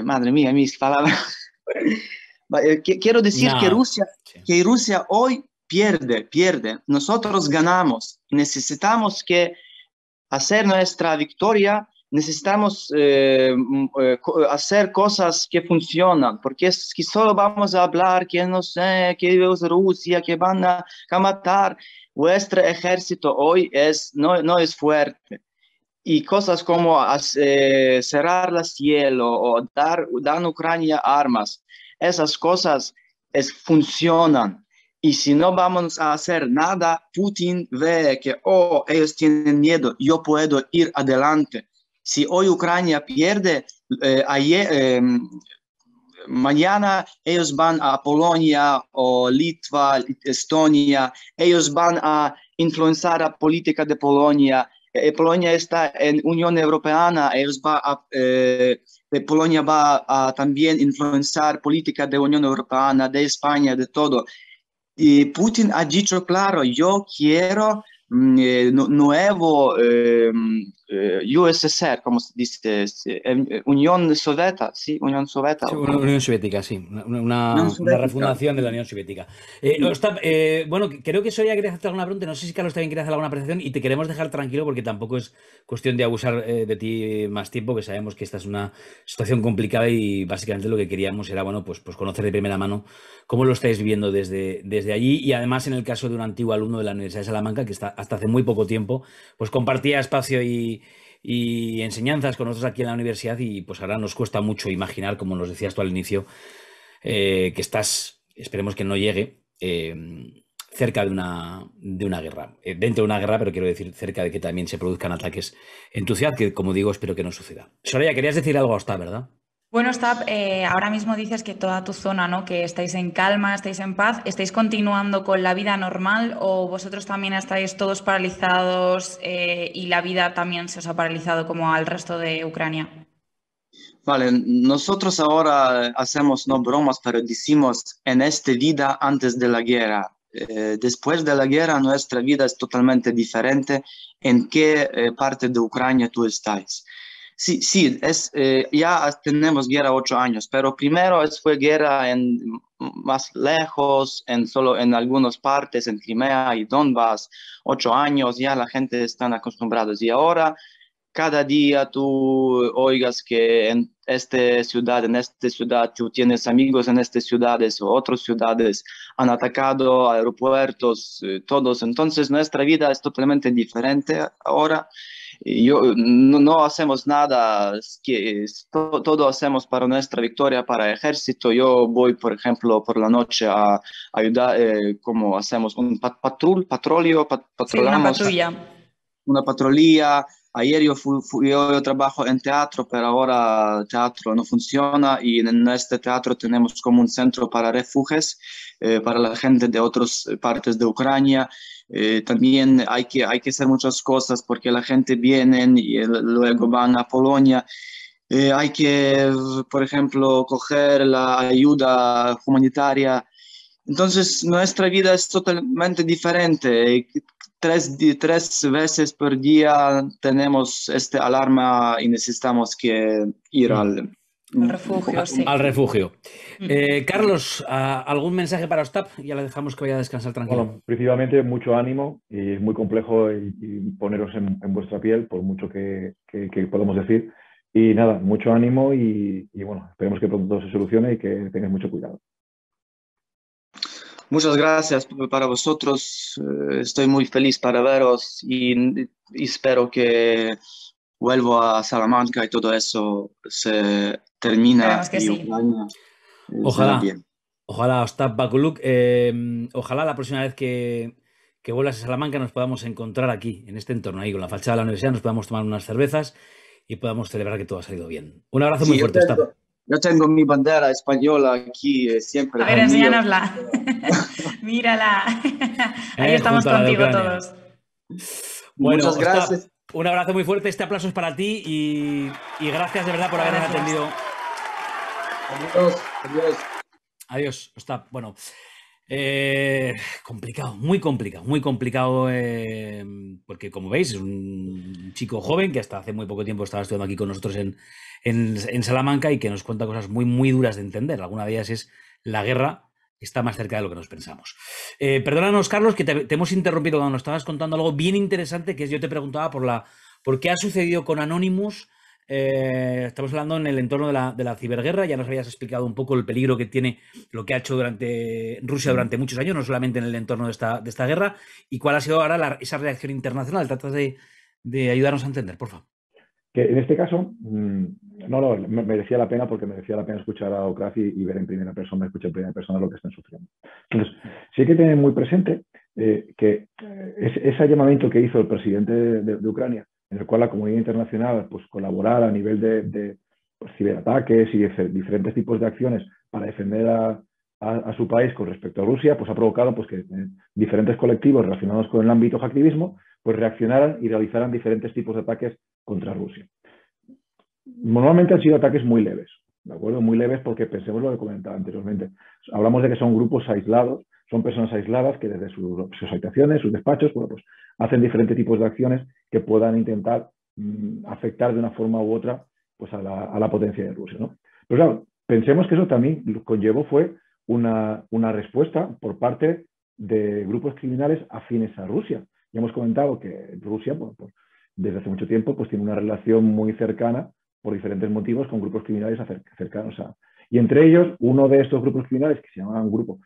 madre mía, mis palabras. Quiero decir que Rusia hoy pierde. Nosotros ganamos. Necesitamos hacer nuestra victoria. Necesitamos hacer cosas que funcionan. Porque es que solo vamos a hablar que no sé, que es Rusia, que van a matar. Vuestro ejército hoy no es fuerte. Y cosas como cerrar el cielo o dar a Ucrania armas, esas cosas funcionan. Y si no vamos a hacer nada, Putin ve que ellos tienen miedo, yo puedo ir adelante. Si hoy Ucrania pierde, mañana ellos van a Polonia o Litva, Estonia, ellos van a influenciar la política de Polonia. Polonia está en Unión Europea, Polonia va a también influenciar política de Unión Europea, de España, de todo. Y Putin ha dicho claro, yo quiero nuevo USSR, ¿cómo se dice? Unión Soviética, sí, Unión Soviética. Sí, Unión Soviética, sí, una refundación de la Unión Soviética. Ostap, bueno, creo que Soria quería hacerte alguna pregunta, no sé si Carlos también quiere hacer alguna apreciación y te queremos dejar tranquilo porque tampoco es cuestión de abusar de ti más tiempo, que sabemos que esta es una situación complicada y básicamente lo que queríamos era, bueno, pues conocer de primera mano cómo lo estáis viviendo desde allí y además en el caso de un antiguo alumno de la Universidad de Salamanca que hasta hace muy poco tiempo pues compartía espacio y enseñanzas con nosotros aquí en la universidad y pues ahora nos cuesta mucho imaginar, como nos decías tú al inicio, que estás, esperemos que no llegue, cerca de una guerra, dentro de una guerra, pero quiero decir cerca de que también se produzcan ataques en tu ciudad, que como digo, espero que no suceda. Soraya, querías decir algo hasta, ¿verdad? Bueno, Ostap, ahora mismo dices que toda tu zona, ¿no? Que estáis en calma, estáis en paz, ¿estáis continuando con la vida normal o vosotros también estáis todos paralizados y la vida también se os ha paralizado como al resto de Ucrania? Vale, nosotros ahora hacemos no bromas, pero decimos en esta vida antes de la guerra. Después de la guerra nuestra vida es totalmente diferente. ¿En qué parte de Ucrania tú estás? Sí, ya tenemos guerra 8 años, pero primero fue guerra más lejos, solo en algunas partes, en Crimea y Donbass, 8 años, ya la gente está acostumbrada. Y ahora, cada día tú oigas que en esta ciudad, tú tienes amigos en estas ciudades o otras ciudades, han atacado aeropuertos, todos. Entonces nuestra vida es totalmente diferente ahora. No hacemos nada, todo hacemos para nuestra victoria, para el ejército. Yo voy, por ejemplo, por la noche a ayudar, como hacemos un patrullo, Sí, una patrulla. Una patrulla. Ayer yo trabajo en teatro, pero ahora el teatro no funciona y en este teatro tenemos como un centro para refugios, para la gente de otras partes de Ucrania. También hay que hacer muchas cosas porque la gente viene y luego van a Polonia. Hay que, por ejemplo, coger la ayuda humanitaria. Entonces, nuestra vida es totalmente diferente. Tres veces por día tenemos esta alarma y necesitamos que ir al refugio. Sí. Al refugio. Carlos, ¿algún mensaje para Ostap? Ya le dejamos que vaya a descansar tranquilo. Bueno, principalmente mucho ánimo y es muy complejo y poneros en vuestra piel, por mucho que podamos decir. Y nada, mucho ánimo y bueno, esperemos que pronto se solucione y que tengáis mucho cuidado. Muchas gracias para vosotros. Estoy muy feliz para veros y espero que vuelvo a Salamanca y todo eso se termina y sí. Ucrania ojalá bien. Ojalá, Ostap Bakuluk, ojalá la próxima vez que vuelvas a Salamanca nos podamos encontrar aquí, en este entorno, ahí con la fachada de la universidad, nos podamos tomar unas cervezas y podamos celebrar que todo ha salido bien. Un abrazo muy fuerte, Ostap. Yo tengo mi bandera española aquí siempre. A ver, enséñanosla. Mírala. Ahí estamos contigo todos. Bueno, muchas gracias. Ostap, un abrazo muy fuerte. Este aplauso es para ti y gracias de verdad por habernos atendido. Adiós. Adiós, Ostap. Bueno, complicado, muy complicado, porque como veis es un chico joven que hasta hace muy poco tiempo estaba estudiando aquí con nosotros en Salamanca y que nos cuenta cosas muy duras de entender. Alguna de ellas es la guerra está más cerca de lo que nos pensamos. Perdónanos, Carlos, que te hemos interrumpido cuando nos estabas contando algo bien interesante, que es, yo te preguntaba por qué ha sucedido con Anonymous. Estamos hablando en el entorno de la ciberguerra. Ya nos habías explicado un poco el peligro que tiene lo que ha hecho Rusia durante muchos años, no solamente en el entorno de esta guerra, y cuál ha sido ahora esa reacción internacional. Trata de ayudarnos a entender, por favor. Que en este caso, no, merecía la pena porque merecía la pena escuchar a Okraft y ver en primera persona, escuchar en primera persona lo que están sufriendo. Entonces, sí hay que tener muy presente que ese llamamiento que hizo el presidente de Ucrania, en el cual la comunidad internacional pues, colaborara a nivel de pues, ciberataques y diferentes tipos de acciones para defender a su país con respecto a Rusia, pues ha provocado pues, que diferentes colectivos relacionados con el ámbito hacktivismo pues reaccionaran y realizaran diferentes tipos de ataques contra Rusia. Normalmente han sido ataques muy leves, ¿de acuerdo? Muy leves porque pensemos lo que comentaba anteriormente. Hablamos de que son grupos aislados, son personas aisladas que desde sus habitaciones, sus despachos, bueno, pues hacen diferentes tipos de acciones que puedan intentar afectar de una forma u otra pues, a la potencia de Rusia, ¿no? Pero claro, pensemos que eso también conllevó fue una respuesta por parte de grupos criminales afines a Rusia. Ya hemos comentado que Rusia, desde hace mucho tiempo, pues tiene una relación muy cercana, por diferentes motivos, con grupos criminales cercanos a... Y entre ellos, uno de estos grupos criminales, que se llamaba un grupo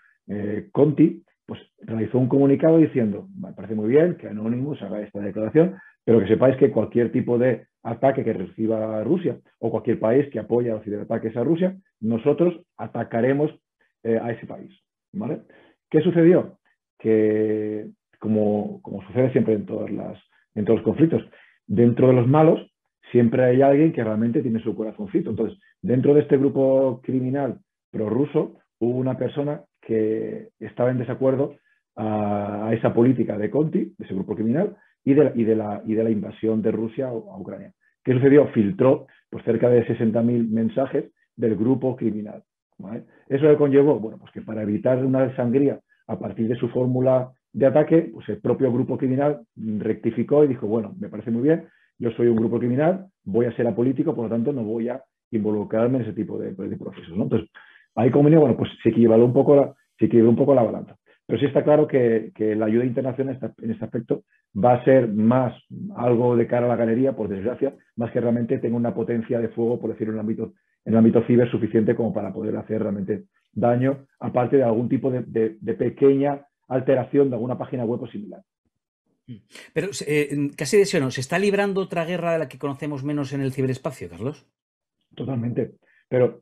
Conti, pues realizó un comunicado diciendo, me parece muy bien que Anonymous haga esta declaración, pero que sepáis que cualquier tipo de ataque que reciba Rusia o cualquier país que apoye a los ciberataques a Rusia, nosotros atacaremos a ese país, ¿vale? ¿Qué sucedió? Que, como sucede siempre en todos los conflictos, dentro de los malos siempre hay alguien que realmente tiene su corazoncito. Entonces, dentro de este grupo criminal prorruso, hubo una persona que estaba en desacuerdo a esa política de Conti, de ese grupo criminal, y de la invasión de Rusia a Ucrania. ¿Qué sucedió? Filtró pues, cerca de 60.000 mensajes del grupo criminal, ¿vale? ¿Eso le conllevó? Bueno, pues que para evitar una sangría a partir de su fórmula de ataque, pues el propio grupo criminal rectificó y dijo, bueno, me parece muy bien, yo soy un grupo criminal, voy a ser apolítico, por lo tanto no voy a involucrarme en ese tipo de procesos, ¿no? Entonces, ahí como bueno, pues se equilibró un poco la balanza. Pero sí está claro que la ayuda internacional en este aspecto va a ser más algo de cara a la galería, por desgracia, más que realmente tenga una potencia de fuego, por decirlo, en el ámbito ciber suficiente como para poder hacer realmente daño, aparte de algún tipo de pequeña alteración de alguna página web o similar. Pero casi de eso, ¿no? ¿Se está librando otra guerra de la que conocemos menos en el ciberespacio, Carlos? Totalmente. Pero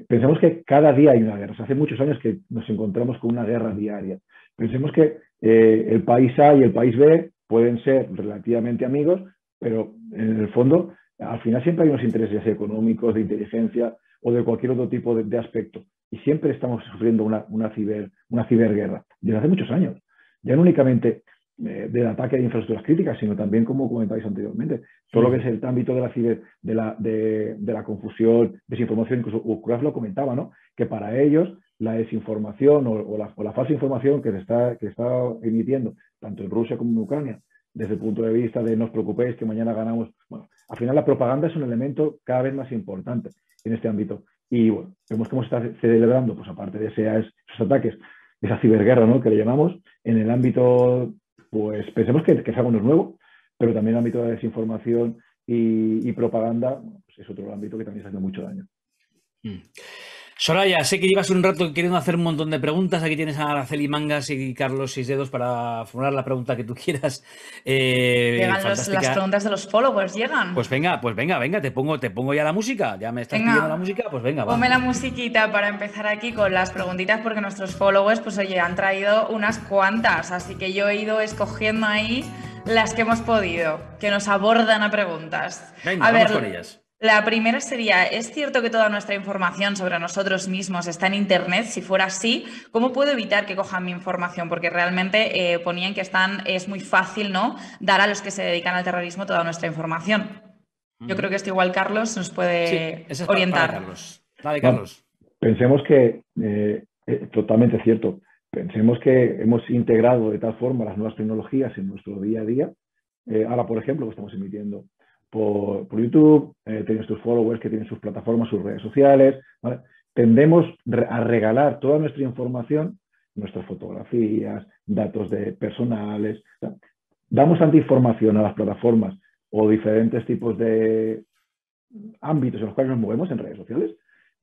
pensemos que cada día hay una guerra. O sea, hace muchos años que nos encontramos con una guerra diaria. Pensemos que el país A y el país B pueden ser relativamente amigos, pero en el fondo, al final siempre hay unos intereses económicos, de inteligencia o de cualquier otro tipo de aspecto. Y siempre estamos sufriendo una ciberguerra desde hace muchos años. Ya no únicamente del ataque de infraestructuras críticas, sino también, como comentáis anteriormente, todo lo que es el ámbito de la confusión, desinformación, incluso Ucrania lo comentaba, ¿no? Que para ellos la desinformación o la falsa información que se está emitiendo, tanto en Rusia como en Ucrania, desde el punto de vista de no os preocupéis que mañana ganamos, bueno, al final la propaganda es un elemento cada vez más importante en este ámbito. Y bueno, vemos cómo se está celebrando, pues aparte de esos ataques, esa ciberguerra, ¿no? Que le llamamos, en el ámbito, pues pensemos que es algo no es nuevo, pero también el ámbito de desinformación y propaganda, pues es otro ámbito que también está haciendo mucho daño. Soraya, sé que llevas un rato queriendo hacer un montón de preguntas. Aquí tienes a Araceli Mangas y Carlos Seisdedos para formular la pregunta que tú quieras. Llegan las preguntas de los followers, llegan. Pues venga, te pongo ya la música. Ya me estás pidiendo la música, pues venga, va. Ponme la musiquita para empezar aquí con las preguntitas, porque nuestros followers, pues oye, han traído unas cuantas, así que yo he ido escogiendo ahí las que hemos podido, que nos abordan a preguntas. Venga, vamos con ellas. La primera sería, ¿es cierto que toda nuestra información sobre nosotros mismos está en Internet? Si fuera así, ¿cómo puedo evitar que cojan mi información? Porque realmente ponían que es muy fácil, ¿no?, dar a los que se dedican al terrorismo toda nuestra información. Yo creo que esto igual Carlos nos puede orientar. Para Carlos. Dale, Carlos. Pensemos que, totalmente cierto, pensemos que hemos integrado de tal forma las nuevas tecnologías en nuestro día a día. Ahora, por ejemplo, que estamos emitiendo por YouTube, tienes tus followers que tienen sus plataformas, sus redes sociales, ¿vale? Tendemos a regalar toda nuestra información, nuestras fotografías, datos personales. ¿Sí? Damos tanta información a las plataformas o diferentes tipos de ámbitos en los cuales nos movemos en redes sociales,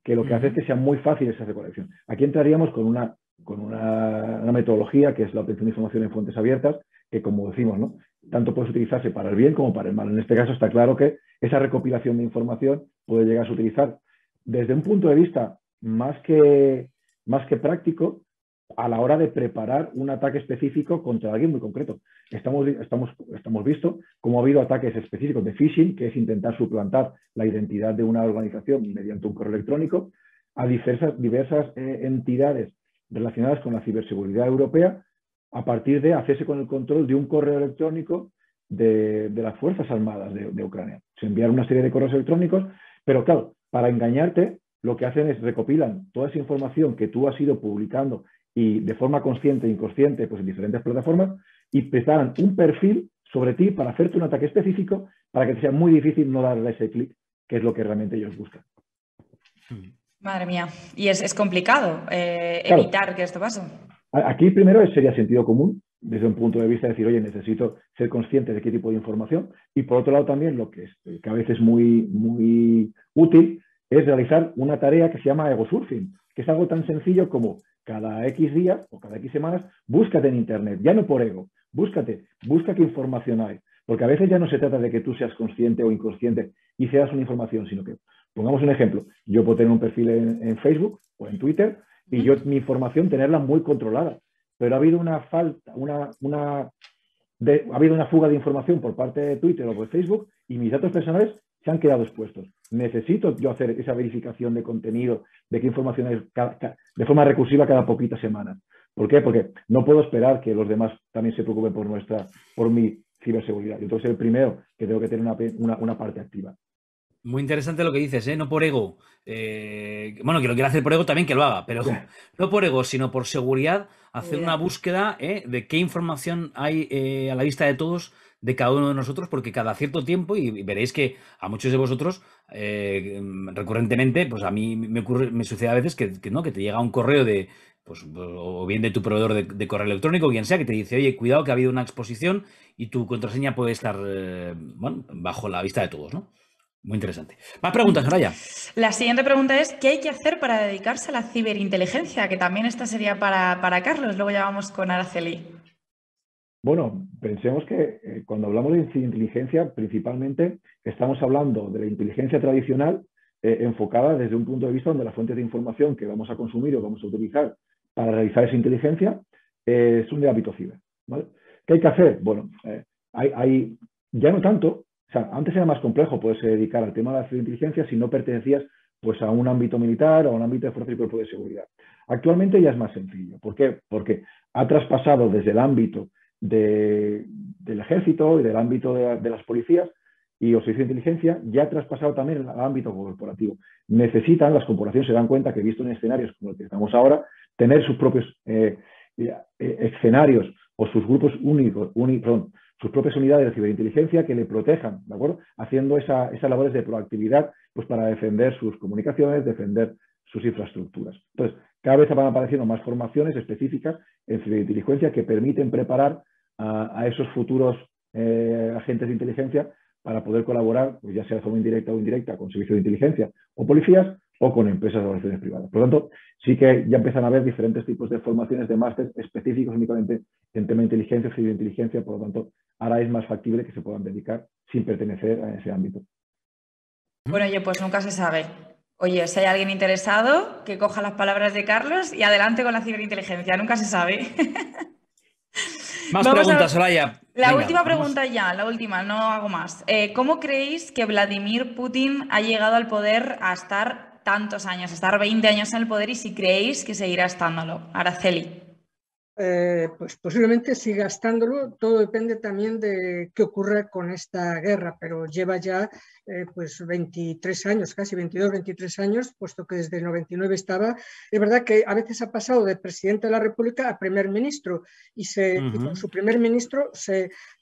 que lo que hace es que sea muy fácil esa recolección. Aquí entraríamos con una metodología que es la obtención de información en fuentes abiertas, que como decimos, ¿no?, tanto puede utilizarse para el bien como para el mal. En este caso está claro que esa recopilación de información puede llegar a utilizar desde un punto de vista más que práctico a la hora de preparar un ataque específico contra alguien muy concreto. Estamos visto cómo ha habido ataques específicos de phishing, que es intentar suplantar la identidad de una organización mediante un correo electrónico, a diversas entidades relacionadas con la ciberseguridad europea, a partir de hacerse con el control de un correo electrónico de las Fuerzas Armadas de Ucrania. Se enviaron una serie de correos electrónicos, pero claro, para engañarte, lo que hacen es recopilan toda esa información que tú has ido publicando y de forma consciente e inconsciente pues en diferentes plataformas y preparan un perfil sobre ti para hacerte un ataque específico para que te sea muy difícil no darle ese clic, que es lo que realmente ellos buscan. Madre mía. Y es complicado Claro. evitar que esto pase. Aquí primero sería sentido común, desde un punto de vista de decir, oye, necesito ser consciente de qué tipo de información. Y por otro lado también lo que a veces es muy útil es realizar una tarea que se llama ego surfing, que es algo tan sencillo como cada X días o cada X semanas, búscate en Internet, ya no por ego, busca qué información hay. Porque a veces ya no se trata de que tú seas consciente o inconsciente y seas una información, sino que, pongamos un ejemplo, yo puedo tener un perfil en Facebook o en Twitter y yo mi información tenerla muy controlada, pero ha habido una falta, ha habido una fuga de información por parte de Twitter o por Facebook y mis datos personales se han quedado expuestos. Necesito yo hacer esa verificación de contenido, de qué información es de forma recursiva cada poquitas semanas. ¿Por qué? Porque no puedo esperar que los demás también se preocupen por mi ciberseguridad. Yo tengo que ser el primero que tengo que tener una parte activa. Muy interesante lo que dices, ¿eh? No por ego. Bueno, que lo quiera hacer por ego también que lo haga, pero no por ego, sino por seguridad, hacer una búsqueda de qué información hay a la vista de todos de cada uno de nosotros, porque cada cierto tiempo, y veréis que a muchos de vosotros recurrentemente, pues a mí me sucede a veces que te llega un correo de, pues, o bien de tu proveedor de correo electrónico, o quien sea, que te dice, oye, cuidado que ha habido una exposición y tu contraseña puede estar bajo la vista de todos, ¿no? Muy interesante. Más preguntas, Soraya. La siguiente pregunta es, ¿qué hay que hacer para dedicarse a la ciberinteligencia? Que también esta sería para Carlos, luego ya vamos con Araceli. Bueno, pensemos que cuando hablamos de inteligencia, principalmente estamos hablando de la inteligencia tradicional enfocada desde un punto de vista donde las fuentes de información que vamos a consumir o vamos a utilizar para realizar esa inteligencia son de ámbito ciber, ¿vale? ¿Qué hay que hacer? Bueno, hay ya no tanto. O sea, antes era más complejo poderse dedicar al tema de la ciberinteligencia si no pertenecías pues, a un ámbito militar o a un ámbito de fuerza y cuerpo de seguridad. Actualmente ya es más sencillo. ¿Por qué? Porque ha traspasado desde el ámbito del ejército y del ámbito de las policías y los servicios de inteligencia, ya ha traspasado también al ámbito corporativo. Necesitan, las corporaciones se dan cuenta que, visto en escenarios como el que estamos ahora, tener sus propios escenarios o sus grupos sus propias unidades de ciberinteligencia que le protejan, ¿de acuerdo? Haciendo esas labores de proactividad pues para defender sus comunicaciones, defender sus infraestructuras. Entonces, cada vez van apareciendo más formaciones específicas en ciberinteligencia que permiten preparar a esos futuros agentes de inteligencia para poder colaborar, pues ya sea de forma indirecta o indirecta, con servicios de inteligencia o policías o con empresas de organizaciones privadas. Por lo tanto, sí que ya empiezan a haber diferentes tipos de formaciones de máster específicos únicamente en tema de inteligencia o ciberinteligencia, por lo tanto, ahora es más factible que se puedan dedicar sin pertenecer a ese ámbito. Bueno, oye, pues nunca se sabe. Oye, si hay alguien interesado, que coja las palabras de Carlos y adelante con la ciberinteligencia, nunca se sabe. Más preguntas, Soraya. La última pregunta ya, la última, no hago más. ¿Cómo creéis que Vladimir Putin ha llegado al poder a estar tantos años, a estar 20 años en el poder y si creéis que seguirá estándolo? Araceli. Pues posiblemente siga estándolo, todo depende también de qué ocurra con esta guerra, pero lleva ya pues 23 años, casi 22, 23 años, puesto que desde el 99 estaba. Es verdad que a veces ha pasado de presidente de la República a primer ministro y con su primer ministro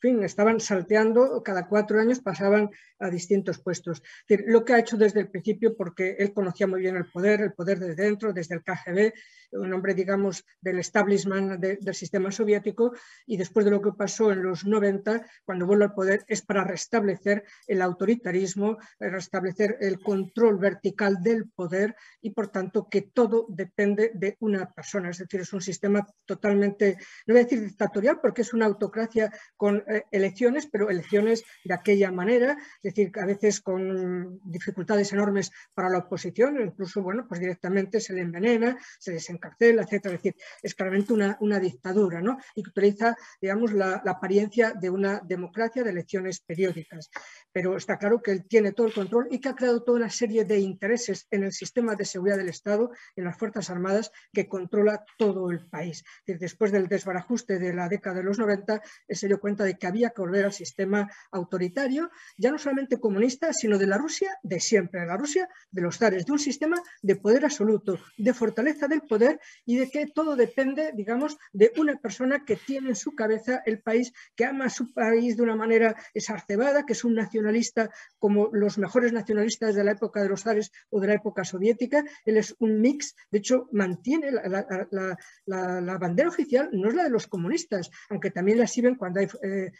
estaban salteando, cada 4 años pasaban a distintos puestos. Es decir, lo que ha hecho desde el principio, porque él conocía muy bien el poder desde dentro, desde el KGB, un hombre, digamos, del establishment del sistema soviético, y después de lo que pasó en los 90, cuando vuelve al poder, es para restablecer el autoritarismo, restablecer el control vertical del poder y, por tanto, que todo depende de una persona. Es decir, es un sistema totalmente, no voy a decir dictatorial, porque es una autocracia con elecciones, pero elecciones de aquella manera, es decir, a veces con dificultades enormes para la oposición, incluso, bueno, pues directamente se le envenena, se les encarcela, etcétera. Es decir, es claramente una dictadura, ¿no? Y que utiliza, digamos, la apariencia de una democracia de elecciones periódicas. Pero está claro que él tiene todo el control y que ha creado toda una serie de intereses en el sistema de seguridad del Estado, en las Fuerzas Armadas, que controla todo el país. Es decir, después del desbarajuste de la década de los 90, se dio cuenta de que había que volver al sistema autoritario, ya no solamente solamente comunista, sino de la Rusia de siempre, la Rusia de los zares, de un sistema de poder absoluto, de fortaleza del poder y de que todo depende, digamos, de una persona que tiene en su cabeza el país, que ama a su país de una manera exacerbada, que es un nacionalista como los mejores nacionalistas de la época de los zares o de la época soviética. Él es un mix, de hecho mantiene la bandera oficial, no es la de los comunistas, aunque también la exhiben cuando hay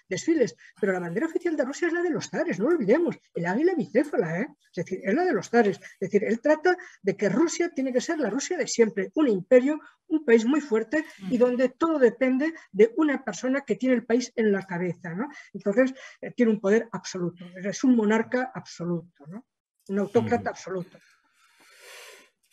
desfiles, pero la bandera oficial de Rusia es la de los zares, no lo olvidemos, el águila bicéfala, es decir, es la de los zares, es decir, él trata de que Rusia tiene que ser la Rusia de siempre, un imperio, un país muy fuerte y donde todo depende de una persona que tiene el país en la cabeza, ¿no? Entonces, tiene un poder absoluto, es un monarca absoluto, ¿no? Un autócrata absoluto.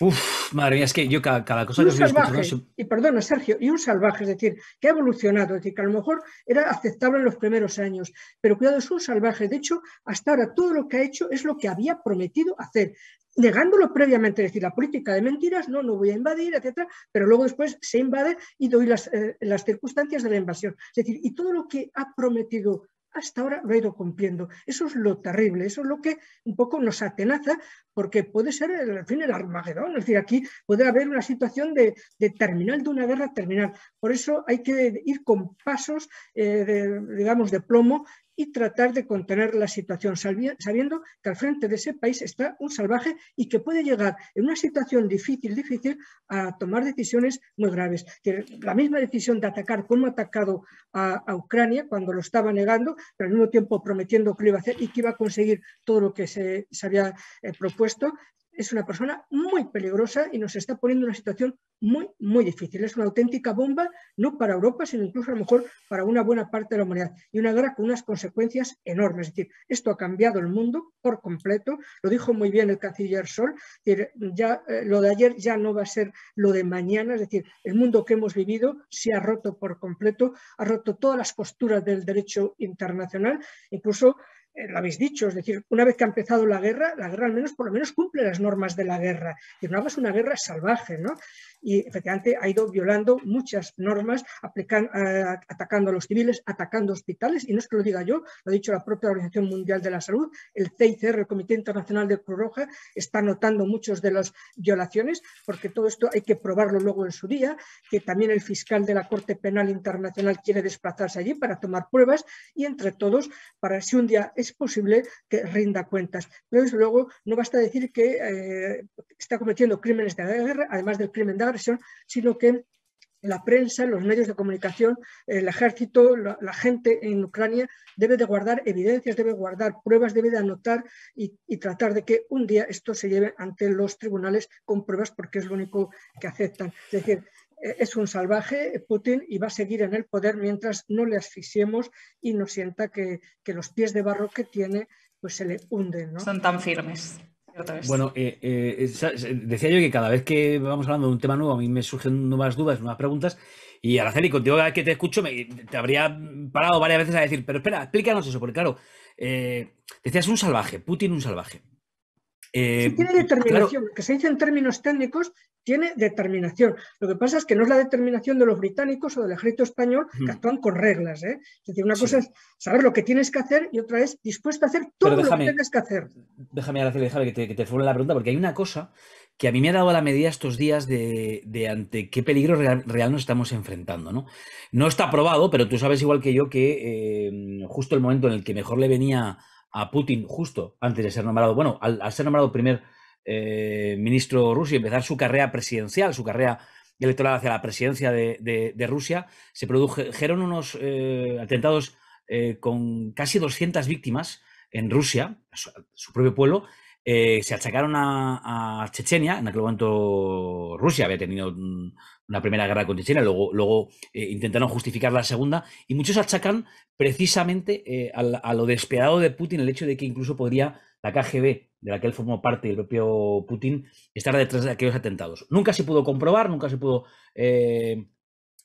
Uf, madre mía, es que yo cada cosa Y que un os voy salvaje, escuchando... y perdona Sergio, y un salvaje, es decir, que ha evolucionado, es decir, que a lo mejor era aceptable en los primeros años, pero cuidado, es un salvaje. De hecho, hasta ahora todo lo que ha hecho es lo que había prometido hacer, negándolo previamente, es decir, la política de mentiras, no voy a invadir, etcétera, pero luego después se invade y doy las circunstancias de la invasión. Es decir, y todo lo que ha prometido hasta ahora lo ha ido cumpliendo. Eso es lo terrible, eso es lo que un poco nos atenaza, porque puede ser, al fin, el Armagedón. Es decir, aquí puede haber una situación de terminal, de una guerra terminal. Por eso hay que ir con pasos, digamos, de plomo y tratar de contener la situación, sabiendo que al frente de ese país está un salvaje y que puede llegar en una situación difícil, a tomar decisiones muy graves. La misma decisión de atacar como ha atacado a Ucrania cuando lo estaba negando, pero al mismo tiempo prometiendo que lo iba a hacer y que iba a conseguir todo lo que se había propuesto, es una persona muy peligrosa y nos está poniendo en una situación muy, muy difícil. Es una auténtica bomba, no para Europa, sino incluso a lo mejor para una buena parte de la humanidad. Y una guerra con unas consecuencias enormes. Es decir, esto ha cambiado el mundo por completo. Lo dijo muy bien el canciller Scholz. Es decir, ya, lo de ayer ya no va a ser lo de mañana. Es decir, el mundo que hemos vivido se ha roto por completo, ha roto todas las costuras del derecho internacional, incluso... lo habéis dicho, es decir, una vez que ha empezado la guerra al menos, por lo menos cumple las normas de la guerra. Y no hagas una guerra salvaje, ¿no? Y efectivamente ha ido violando muchas normas, atacando a los civiles, atacando hospitales, y no es que lo diga yo, lo ha dicho la propia Organización Mundial de la Salud, el CICR, el Comité Internacional de Cruz Roja, está notando muchas de las violaciones, porque todo esto hay que probarlo luego en su día, que también el fiscal de la Corte Penal Internacional quiere desplazarse allí para tomar pruebas, y entre todos, para si un día es posible que rinda cuentas. Pero desde luego no basta decir que está cometiendo crímenes de guerra, además del crimen de agresión, sino que la prensa, los medios de comunicación, el ejército, la gente en Ucrania debe de guardar evidencias, debe guardar pruebas, debe de anotar y tratar de que un día esto se lleve ante los tribunales con pruebas, porque es lo único que aceptan. Es decir, es un salvaje Putin y va a seguir en el poder mientras no le asfixiemos y no sienta que los pies de barro que tiene pues se le hunden, ¿no? Son tan firmes. Bueno, decía yo que cada vez que vamos hablando de un tema nuevo, a mí me surgen nuevas dudas, nuevas preguntas, y Araceli, contigo cada vez que te escucho, te habría parado varias veces a decir, pero espera, explícanos eso, porque claro, decías un salvaje, Putin un salvaje. Sí, tiene determinación, claro. Que se dice en términos técnicos, tiene determinación. Lo que pasa es que no es la determinación de los británicos o del ejército español que actúan con reglas, ¿eh? Es decir, una cosa es saber lo que tienes que hacer y otra es dispuesto a hacer todo lo que tienes que hacer. Déjame, Araceli, que te formule la pregunta, porque hay una cosa que a mí me ha dado la medida estos días de ante qué peligro real nos estamos enfrentando, ¿no? No está probado, pero tú sabes igual que yo que justo el momento en el que mejor le venía a Putin, justo antes de ser nombrado, bueno, al ser nombrado primer ministro ruso y empezar su carrera presidencial, su carrera electoral hacia la presidencia de Rusia, se produjeron unos atentados con casi 200 víctimas en Rusia, su propio pueblo. Se achacaron a Chechenia. En aquel momento Rusia había tenido una primera guerra con Chechenia, luego intentaron justificar la segunda, y muchos achacan precisamente a lo despiadado de Putin el hecho de que incluso podría la KGB, de la que él formó parte, y el propio Putin, estar detrás de aquellos atentados. Nunca se pudo comprobar, nunca se pudo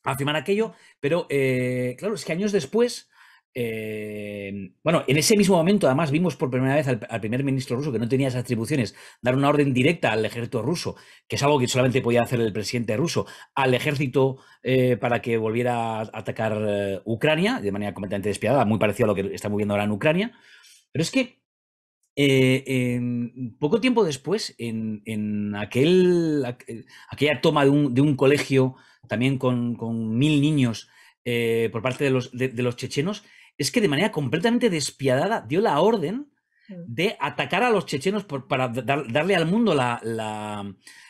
afirmar aquello, pero claro, es que años después, bueno, en ese mismo momento además vimos por primera vez al primer ministro ruso, que no tenía esas atribuciones, dar una orden directa al ejército ruso, que es algo que solamente podía hacer el presidente ruso, al ejército para que volviera a atacar Ucrania de manera completamente despiadada, muy parecido a lo que estamos viendo ahora en Ucrania. Pero es que Poco tiempo después, en aquella toma de un colegio, también con 1000 niños por parte de los chechenos, es que de manera completamente despiadada dio la orden de atacar a los chechenos para darle al mundo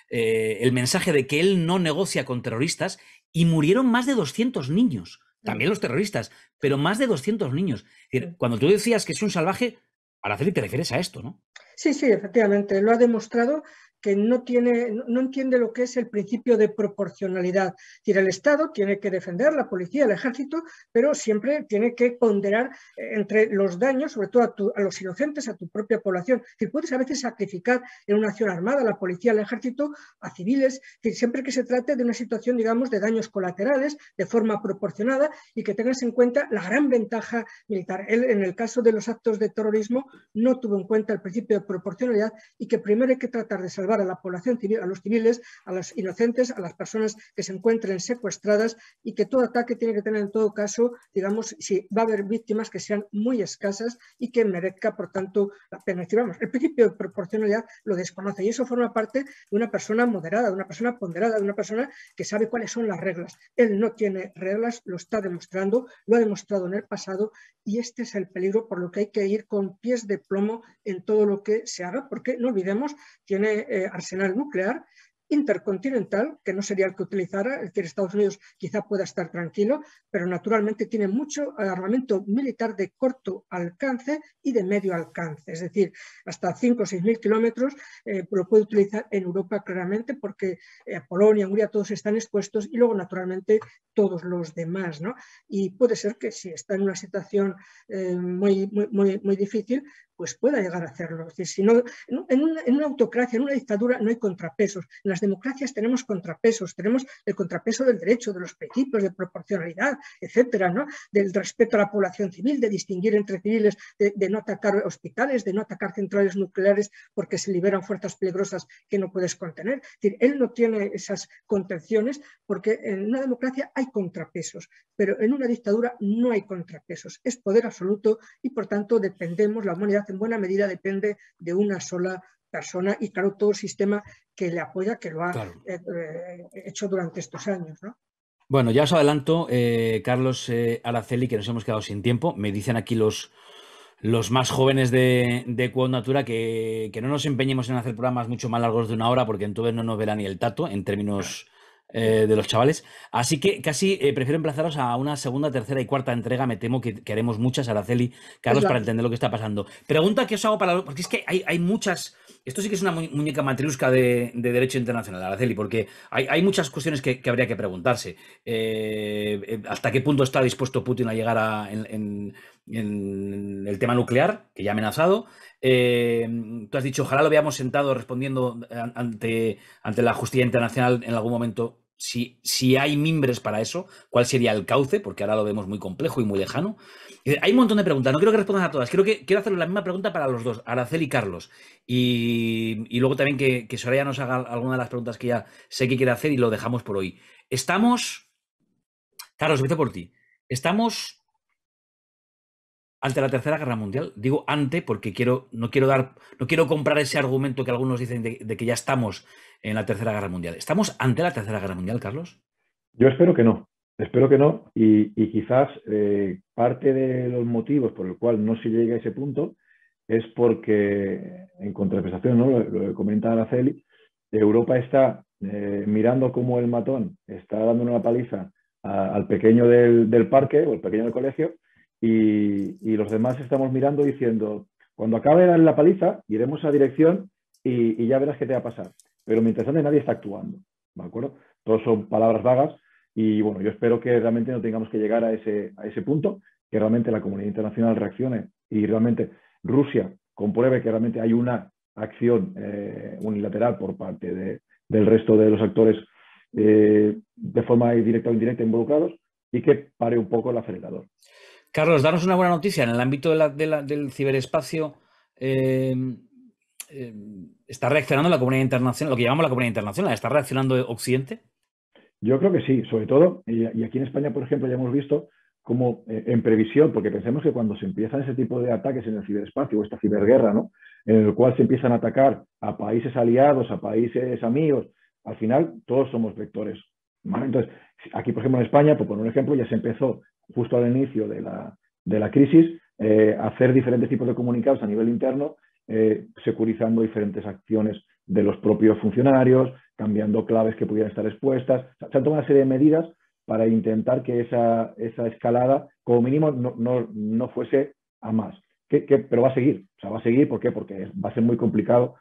el mensaje de que él no negocia con terroristas, y murieron más de 200 niños, también los terroristas, pero más de 200 niños. Es decir, cuando tú decías que es un salvaje, Araceli, te refieres a esto, ¿no? Sí, sí, efectivamente, lo ha demostrado que no entiende lo que es el principio de proporcionalidad. Es decir, el Estado tiene que defender, la policía, el ejército, pero siempre tiene que ponderar entre los daños, sobre todo a los inocentes, a tu propia población. Es decir, puedes a veces sacrificar en una acción armada a la policía, al ejército, a civiles, es decir, siempre que se trate de una situación, digamos, de daños colaterales, de forma proporcionada, y que tengas en cuenta la gran ventaja militar. Él, en el caso de los actos de terrorismo, no tuvo en cuenta el principio de proporcionalidad, y que primero hay que tratar de salvar a la población civil, a los civiles, a los inocentes, a las personas que se encuentren secuestradas, y que todo ataque tiene que tener en todo caso, digamos, si va a haber víctimas, que sean muy escasas y que merezca, por tanto, la pena. Es decir, vamos, el principio de proporcionalidad lo desconoce, y eso forma parte de una persona moderada, de una persona ponderada, de una persona que sabe cuáles son las reglas. Él no tiene reglas, lo está demostrando, lo ha demostrado en el pasado, y este es el peligro por lo que hay que ir con pies de plomo en todo lo que se haga, porque no olvidemos, tiene arsenal nuclear intercontinental, que no sería el que utilizara, es decir, Estados Unidos quizá pueda estar tranquilo, pero naturalmente tiene mucho armamento militar de corto alcance y de medio alcance, es decir, hasta 5 o 6 mil kilómetros lo puede utilizar en Europa claramente, porque Polonia, Hungría, todos están expuestos, y luego naturalmente todos los demás, ¿no? Y puede ser que si está en una situación muy difícil, pues pueda llegar a hacerlo. Es decir, si no, en una autocracia, en una dictadura, no hay contrapesos. En las democracias tenemos contrapesos, tenemos el contrapeso del derecho, de los principios de proporcionalidad, etcétera, ¿no? Del respeto a la población civil, de distinguir entre civiles, de no atacar hospitales, de no atacar centrales nucleares porque se liberan fuerzas peligrosas que no puedes contener. Es decir, él no tiene esas contenciones, porque en una democracia hay contrapesos, pero en una dictadura no hay contrapesos. Es poder absoluto, y por tanto dependemos, la humanidad en buena medida depende de una sola persona, y claro, todo el sistema que le apoya, que lo ha hecho durante estos años, ¿no? Bueno, ya os adelanto, Carlos, Araceli, que nos hemos quedado sin tiempo. Me dicen aquí los más jóvenes de Quod Natura que no nos empeñemos en hacer programas mucho más largos de 1 hora, porque entonces no nos verá ni el tato en términos de los chavales. Así que casi prefiero emplazaros a una segunda, tercera y cuarta entrega. Me temo que haremos muchas, Araceli, Carlos, para entender lo que está pasando. Pregunta que os hago porque es que hay muchas... Esto sí que es una muñeca matriusca de derecho internacional, Araceli, porque hay muchas cuestiones que habría que preguntarse. ¿Hasta qué punto está dispuesto Putin a llegar en el tema nuclear, que ya ha amenazado? Tú has dicho, ojalá lo veamos sentado respondiendo ante la justicia internacional en algún momento. Si hay mimbres para eso, ¿cuál sería el cauce? Porque ahora lo vemos muy complejo y muy lejano. Hay un montón de preguntas, no quiero que respondan a todas. Quiero hacer la misma pregunta para los dos, Araceli y Carlos. Y luego también que Soraya nos haga alguna de las preguntas que ya sé que quiere hacer, y lo dejamos por hoy. Carlos, empiezo por ti. ¿Estamos ante la Tercera Guerra Mundial? Digo ante porque no quiero comprar ese argumento que algunos dicen de que ya estamos en la Tercera Guerra Mundial. ¿Estamos ante la Tercera Guerra Mundial, Carlos? Yo espero que no, y quizás parte de los motivos por el cual no se llegue a ese punto es porque, en contraprestación, ¿no? Lo que comenta Araceli, Europa está mirando cómo el matón está dando una paliza al pequeño del parque o el pequeño del colegio, y los demás estamos mirando diciendo, cuando acabe la paliza iremos a dirección y ya verás qué te va a pasar. Pero mientras tanto nadie está actuando, ¿de acuerdo? Todos son palabras vagas, y bueno, yo espero que realmente no tengamos que llegar a ese punto, que realmente la comunidad internacional reaccione y realmente Rusia compruebe que realmente hay una acción unilateral por parte del resto de los actores de forma directa o indirecta involucrados, y que pare un poco el acelerador. Carlos, danos una buena noticia. En el ámbito del ciberespacio ¿está reaccionando la comunidad internacional, lo que llamamos la comunidad internacional? ¿Está reaccionando Occidente? Yo creo que sí, sobre todo, y aquí en España, por ejemplo, ya hemos visto como en previsión, porque pensemos que cuando se empiezan ese tipo de ataques en el ciberespacio o esta ciberguerra, ¿no? En el cual se empiezan a atacar a países aliados, a países amigos, al final todos somos vectores, ¿vale? Entonces, aquí, por ejemplo, en España, por poner un ejemplo, ya se empezó justo al inicio de la crisis a hacer diferentes tipos de comunicados a nivel interno, securizando diferentes acciones de los propios funcionarios, cambiando claves que pudieran estar expuestas. O sea, se han tomado una serie de medidas para intentar que esa escalada, como mínimo, no fuese a más. Pero va a seguir. O sea, va a seguir, ¿por qué? Porque va a ser muy complicado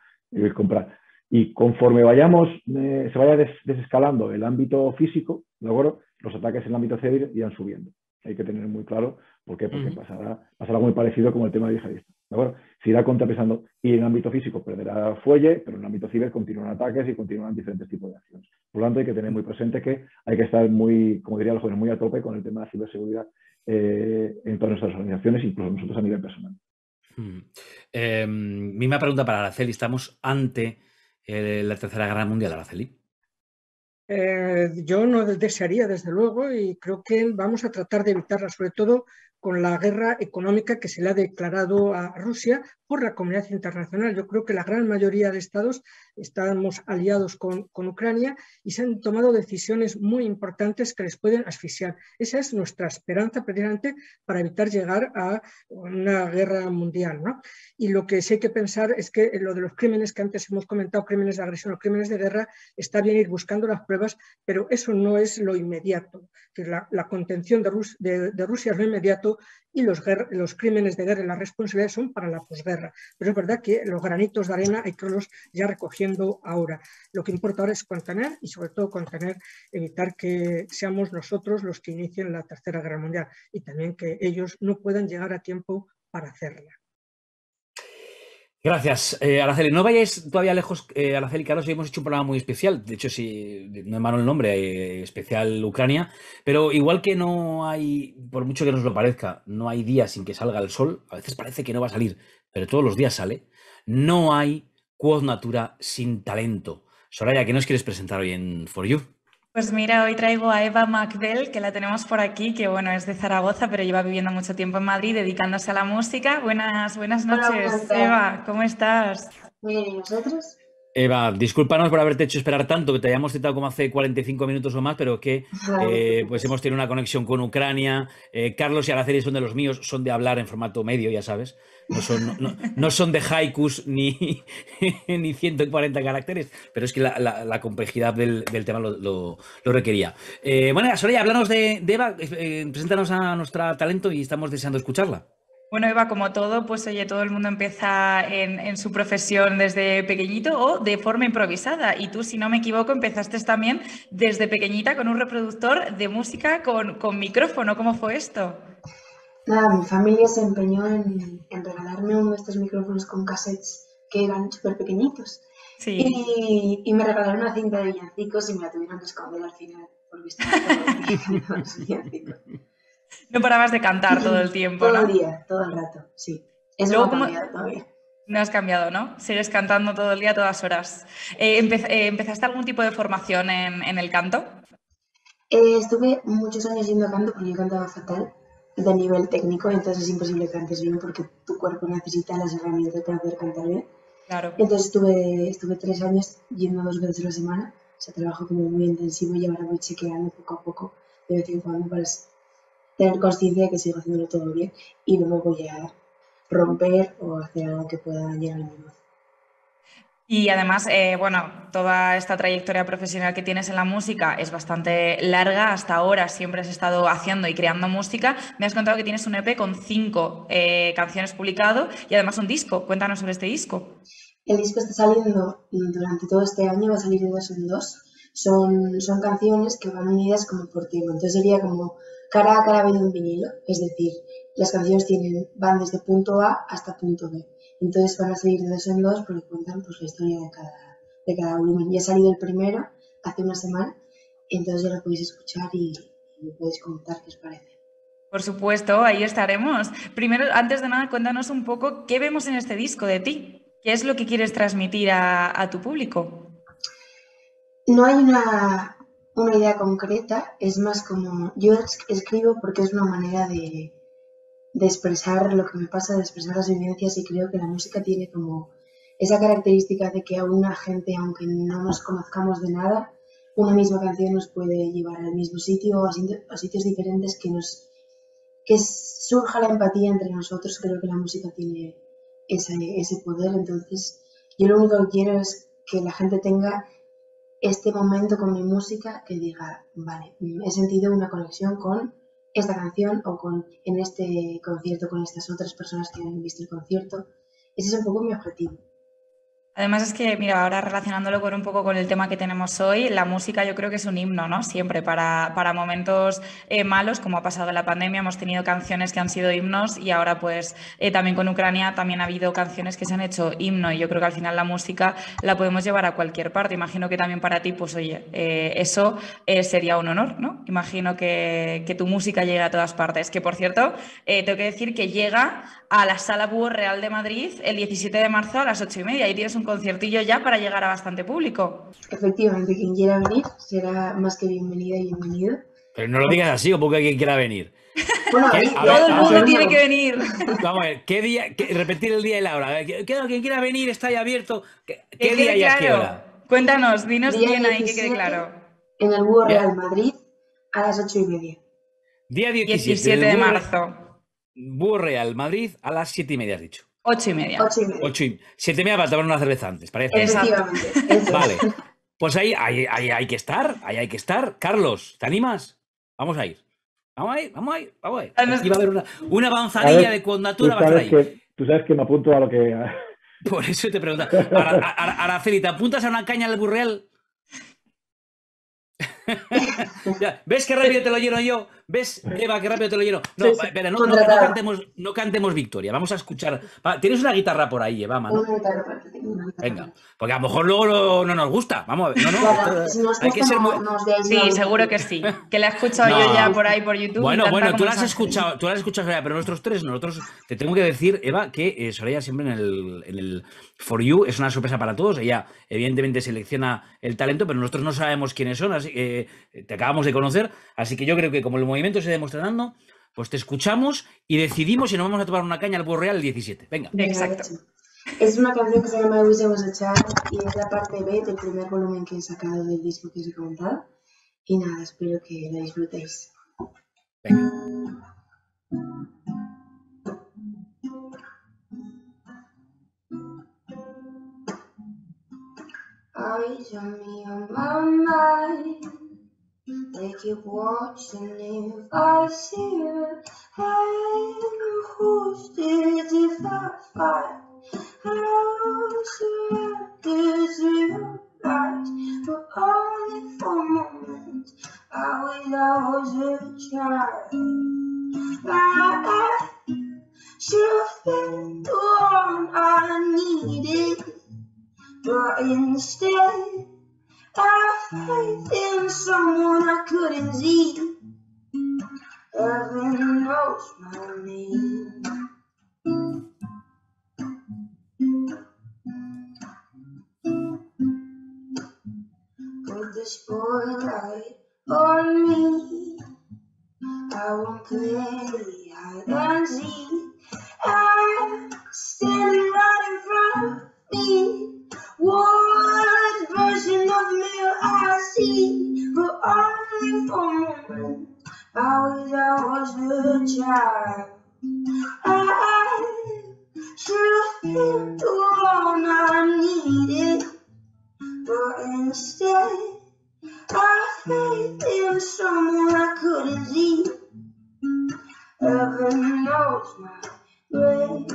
comprar. Y conforme se vaya desescalando el ámbito físico, ¿de acuerdo? Los ataques en el ámbito civil irán subiendo. Hay que tener muy claro por qué, porque pasará algo muy parecido como el tema de yihadista. ¿De acuerdo? Se irá contrapesando y en el ámbito físico perderá fuelle, pero en el ámbito ciber continúan ataques y continúan diferentes tipos de acciones. Por lo tanto, hay que tener muy presente que hay que estar muy, como dirían los jóvenes, muy a tope con el tema de la ciberseguridad en todas nuestras organizaciones, incluso nosotros a nivel personal. Misma pregunta para Araceli. ¿Estamos ante la Tercera Guerra Mundial, Araceli? Yo no desearía, desde luego, y creo que vamos a tratar de evitarla, sobre todo con la guerra económica que se le ha declarado a Rusia por la comunidad internacional. Yo creo que la gran mayoría de estados estamos aliados con Ucrania y se han tomado decisiones muy importantes que les pueden asfixiar. Esa es nuestra esperanza precisamente para evitar llegar a una guerra mundial, ¿no? Y lo que sí hay que pensar es que lo de los crímenes que antes hemos comentado, crímenes de agresión o crímenes de guerra, está bien ir buscando las pruebas, pero eso no es lo inmediato. La contención de Rusia es lo inmediato y los crímenes de guerra y las responsabilidades son para la posguerra. Pero es verdad que los granitos de arena hay que irlos ya recogiendo ahora. Lo que importa ahora es contener y sobre todo evitar que seamos nosotros los que inicien la Tercera Guerra Mundial y también que ellos no puedan llegar a tiempo para hacerla. Gracias, Araceli. No vayáis todavía lejos, Araceli y Carlos, hoy hemos hecho un programa muy especial, de hecho, si no es malo el nombre, especial Ucrania, pero igual que no hay, por mucho que nos lo parezca, no hay días sin que salga el sol, a veces parece que no va a salir, pero todos los días sale, no hay quod natura sin talento. Soraya, ¿qué nos quieres presentar hoy en For You? Pues mira, hoy traigo a Eva Macbel, que la tenemos por aquí, que bueno, es de Zaragoza, pero lleva viviendo mucho tiempo en Madrid, dedicándose a la música. Buenas noches, Hola, Eva, ¿cómo estás? Muy bien, ¿y vosotros? Eva, discúlpanos por haberte hecho esperar tanto, que te hayamos citado como hace 45 minutos o más, pero es que pues hemos tenido una conexión con Ucrania. Carlos y Araceli son de los míos, son de hablar en formato medio, ya sabes. No son de haikus ni 140 caracteres, pero es que la complejidad del tema lo requería. Bueno, Soraya, háblanos de Eva, preséntanos a nuestro talento y estamos deseando escucharla. Bueno, Eva, como todo, pues oye, todo el mundo empieza en su profesión desde pequeñito o de forma improvisada. Y tú, si no me equivoco, empezaste también desde pequeñita con un reproductor de música con micrófono. ¿Cómo fue esto? Nada, mi familia se empeñó en regalarme uno de estos micrófonos con cassettes que eran súper pequeñitos. Sí. Y me regalaron una cinta de villancicos y me la tuvieron que esconder al final, porque estaba los villancicos. No parabas de cantar todo el tiempo, todo ¿no? Todo el día, todo el rato, sí. Eso no ha cambiado todavía. No has cambiado, ¿no? Sigues cantando todo el día, todas horas. ¿Empezaste algún tipo de formación en el canto? Estuve muchos años yendo a canto porque yo cantaba fatal de nivel técnico, entonces es imposible que cantes bien porque tu cuerpo necesita las herramientas para poder cantar bien. Claro. Entonces estuve 3 años yendo 2 veces a la semana, o sea, trabajo como muy intensivo y ahora voy chequeando poco a poco, de vez en cuando, para tener consciencia de que sigo haciéndolo todo bien y no me voy a romper o hacer algo que pueda llegar a mi voz. Y además, bueno, toda esta trayectoria profesional que tienes en la música es bastante larga. Hasta ahora siempre has estado haciendo y creando música. Me has contado que tienes un EP con 5 canciones publicado y además un disco. Cuéntanos sobre este disco. El disco está saliendo durante todo este año, va a salir de 2 en 2. Son canciones que van unidas como por tema. Entonces sería como cara a cara viendo un vinilo. Es decir, las canciones van desde punto A hasta punto B. Entonces van a salir de 2 en 2 porque cuentan pues, la historia de cada volumen. Ya ha salido el primero hace una semana, entonces ya lo podéis escuchar y me podéis comentar qué os parece. Por supuesto, ahí estaremos. Primero, antes de nada, cuéntanos un poco qué vemos en este disco de ti. ¿Qué es lo que quieres transmitir a tu público? No hay una una idea concreta, es más como yo escribo porque es una manera de expresar lo que me pasa, de expresar las vivencias, y creo que la música tiene como esa característica de que a una gente, aunque no nos conozcamos de nada, una misma canción nos puede llevar al mismo sitio o a sitios diferentes, que surja la empatía entre nosotros. Creo que la música tiene ese poder. Entonces yo lo único que quiero es que la gente tenga este momento con mi música, que diga, vale, he sentido una conexión con esta canción o en este concierto con estas otras personas que han visto el concierto. Ese es un poco mi objetivo. Además es que, mira, ahora relacionándolo un poco con el tema que tenemos hoy, la música yo creo que es un himno, ¿no? Siempre para momentos malos, como ha pasado en la pandemia, hemos tenido canciones que han sido himnos, y ahora pues también con Ucrania también ha habido canciones que se han hecho himno, y yo creo que al final la música la podemos llevar a cualquier parte. Imagino que también para ti, pues oye, eso sería un honor, ¿no? Imagino que tu música llegue a todas partes. Que por cierto, tengo que decir que llega a la Sala Búho Real de Madrid el 17 de marzo a las 8:30, y tienes un conciertillo ya para llegar a bastante público. Efectivamente, quien quiera venir será más que bienvenida y bienvenido. Pero no lo digas así, o porque quien quiera venir. Bueno, todo el mundo tiene que venir. Vamos a ver, ¿qué día? Repetir el día y la hora. Quien quiera venir está ya abierto. ¿Qué día y a qué hora? Cuéntanos, dinos día bien 17, ahí, que quede claro. En el Búho Real Madrid a las 8:30. Día 17 de marzo. Búho Real Madrid a las 7:30, has dicho. 8:30. 8:30. 7:30 para tomar una cerveza antes, parece. Efectivamente. Eso Vale. es. Pues ahí hay que estar. Carlos, ¿te animas? Vamos a ir. Vamos a ir. Aquí va a haber una avanzadilla de cuadratura. Tú sabes que me apunto a lo que... Por eso te pregunto. Araceli, ¿te apuntas a una caña del Burreal? ¿Ves qué rápido te lo lleno yo? ¿Ves, Eva, qué rápido te lo lleno? No, Sí, espera, no cantemos victoria. Vamos a escuchar. ¿Tienes una guitarra por ahí, Eva, mano? Una guitarra por aquí, tengo una guitarra. Venga, porque a lo mejor luego no nos gusta. Vamos a ver. Claro, si nos hay que gusta, ser muy... Sí, seguro que sí. Que la he escuchado yo ya por ahí por YouTube. Bueno, tú la has escuchado, Soraya, pero nosotros te tengo que decir, Eva, que Soraya siempre en el For You es una sorpresa para todos. Ella evidentemente selecciona el talento, pero nosotros no sabemos quiénes son, así que te acabamos de conocer, así que yo creo que como el movimiento se demuestra dando, pues te escuchamos y decidimos si nos vamos a tomar una caña al Búho Real el 17. Venga. Exacto. Es una canción que se llama I Wish I Was a Child y es la parte B del primer volumen que he sacado del disco que os he comentado. Y nada, espero que la disfrutéis. Venga. Eyes on me on my mind. They keep watching if I see her. I'm hostage if I fight. I'll surrender to your lies, but only for moments. I was a child. I should have been the one I needed, but instead I faith in someone I couldn't see. Heaven knows my name. Put the spotlight on me. I won't play hide and seek. I'm standing right in front of me. What version of me I see? But only for a moment. I was a child. I should have been the one I needed, but instead I faith in someone I couldn't see. Heaven knows my grace.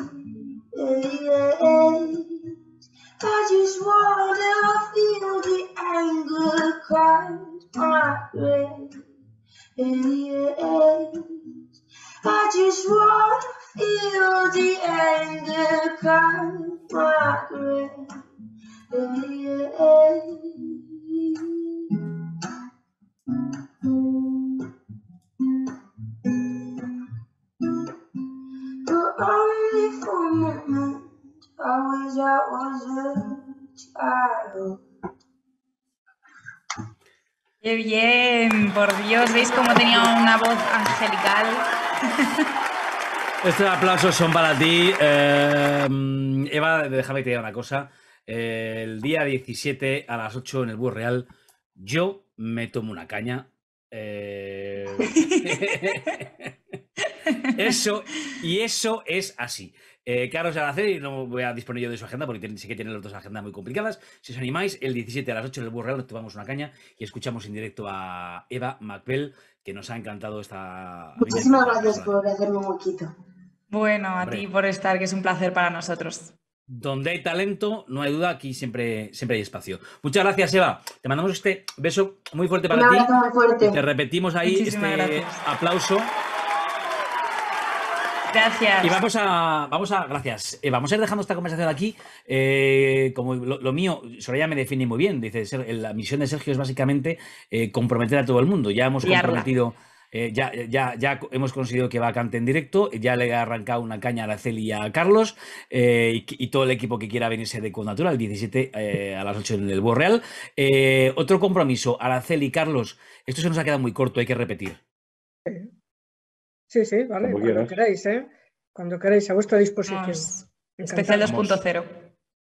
I just wanna feel the anger cries my grave. I just wanna feel the anger cries my grave. But only for a moment, I wish I was a child. ¡Qué bien! Por Dios, ¿veis cómo tenía una voz angelical? Estos aplausos son para ti. Eva, déjame que te diga una cosa. El día 17 a las 8 en el Búho Real, yo me tomo una caña. Eso es así. Carlos Araceli, no voy a disponer yo de su agenda porque sé que tienen los dos agendas muy complicadas. Si os animáis, el 17 a las 8 en el Búho Real nos tomamos una caña y escuchamos en directo a Eva McBell, que nos ha encantado esta... Muchísimas gracias por hacerme un huequito. Bueno, a ti por estar, que es un placer para nosotros. Donde hay talento, no hay duda, aquí siempre hay espacio. Muchas gracias, Eva. Te mandamos este beso muy fuerte para ti. Un abrazo muy fuerte. Te repetimos ahí este aplauso. Gracias. Y gracias. Vamos a ir dejando esta conversación aquí. Como lo mío, Soraya me define muy bien. Dice, la misión de Sergio es básicamente comprometer a todo el mundo. Ya hemos comprometido... ya hemos conseguido que Eva cante en directo, ya le ha arrancado una caña a Araceli y a Carlos y todo el equipo que quiera venirse de Conatura el 17 a las 8 en el Búho Real. Otro compromiso, Araceli y Carlos, esto se nos ha quedado muy corto, hay que repetir. Sí, vale, cuando queráis, cuando queráis, a vuestra disposición. Especial 2.0.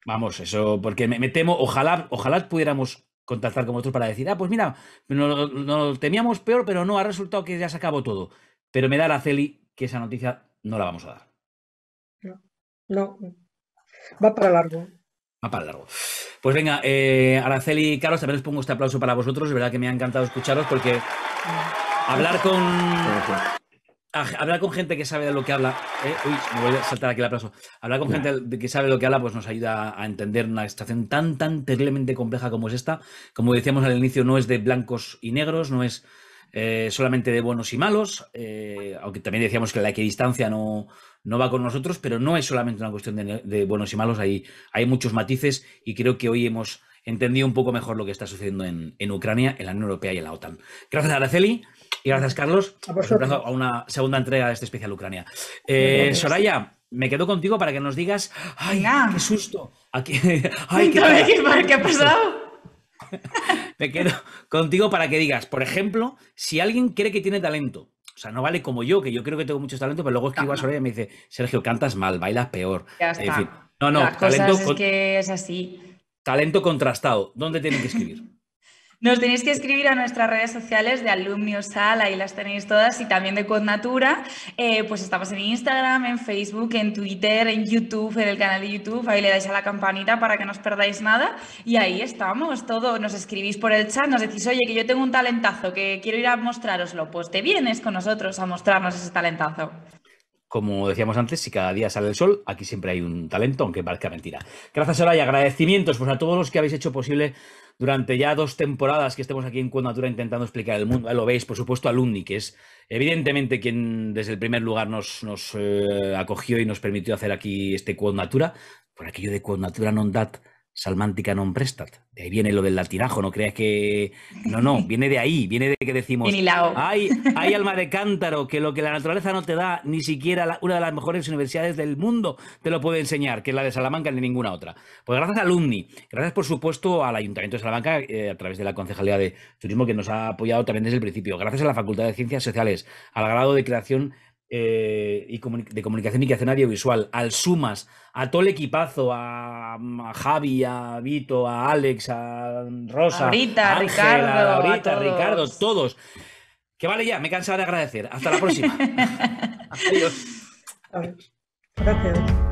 Vamos, eso, porque me temo, ojalá pudiéramos contactar con vosotros para decir, pues mira, nos lo temíamos peor, pero no, ha resultado que ya se acabó todo. Pero me da Araceli que esa noticia no la vamos a dar. No, va para largo. Va para largo. Pues venga, Araceli y Carlos, también os pongo este aplauso para vosotros, de verdad que me ha encantado escucharos porque hablar con gente que sabe de lo que habla, uy, me voy a saltar aquí el aplauso. Hablar con gente que sabe de lo que habla, pues nos ayuda a entender una situación tan terriblemente compleja como es esta. Como decíamos al inicio, no es de blancos y negros, no es solamente de buenos y malos, aunque también decíamos que la equidistancia no va con nosotros, pero no es solamente una cuestión de buenos y malos, hay muchos matices y creo que hoy hemos entendido un poco mejor lo que está sucediendo en Ucrania, en la Unión Europea y en la OTAN. Gracias, Araceli. Y gracias, Carlos. Os emplazo a una segunda entrega de este especial Ucrania. Soraya, me quedo contigo para que nos digas... ¡Ay, qué susto! ¿Qué ha pasado? Me quedo contigo para que digas, por ejemplo, si alguien cree que tiene talento, o sea, no vale como yo, que yo creo que tengo mucho talento, pero luego escribo a Soraya y me dice, Sergio, cantas mal, bailas peor. Ya está. En fin, no, las talento cosas es que es así. Talento contrastado. ¿Dónde tienen que escribir? Nos tenéis que escribir a nuestras redes sociales de Alumniosal, ahí las tenéis todas, y también de Conatura. Pues estamos en Instagram, en Facebook, en Twitter, en YouTube, en el canal de YouTube. Ahí le dais a la campanita para que no os perdáis nada. Y ahí estamos, todo. Nos escribís por el chat, nos decís, oye, que yo tengo un talentazo, que quiero ir a mostrároslo. Pues te vienes con nosotros a mostrarnos ese talentazo. Como decíamos antes, si cada día sale el sol, aquí siempre hay un talento, aunque parezca mentira. Gracias, Soraya. Agradecimientos pues, a todos los que habéis hecho posible durante ya 2 temporadas que estemos aquí en Conatura intentando explicar el mundo. Lo veis, por supuesto, Alumni, que es evidentemente quien desde el primer lugar nos acogió y nos permitió hacer aquí este Conatura. Por aquello de Conatura non dat, salmántica non prestat. De ahí viene lo del latinajo, no creas que... No, viene de ahí, viene de que decimos... Hay alma de cántaro, que lo que la naturaleza no te da, ni siquiera una de las mejores universidades del mundo te lo puede enseñar, que es la de Salamanca ni ninguna otra. Pues gracias a Alumni, gracias por supuesto al Ayuntamiento de Salamanca, a través de la Concejalía de Turismo, que nos ha apoyado también desde el principio, gracias a la Facultad de Ciencias Sociales, al grado de creación de comunicación y creación audiovisual, al Sumas, a todo el equipazo, a Javi, a Vito, a Alex, a Rosa, a Ricardo, todos. Que vale ya, me he cansado de agradecer. Hasta la próxima. Adiós. Gracias.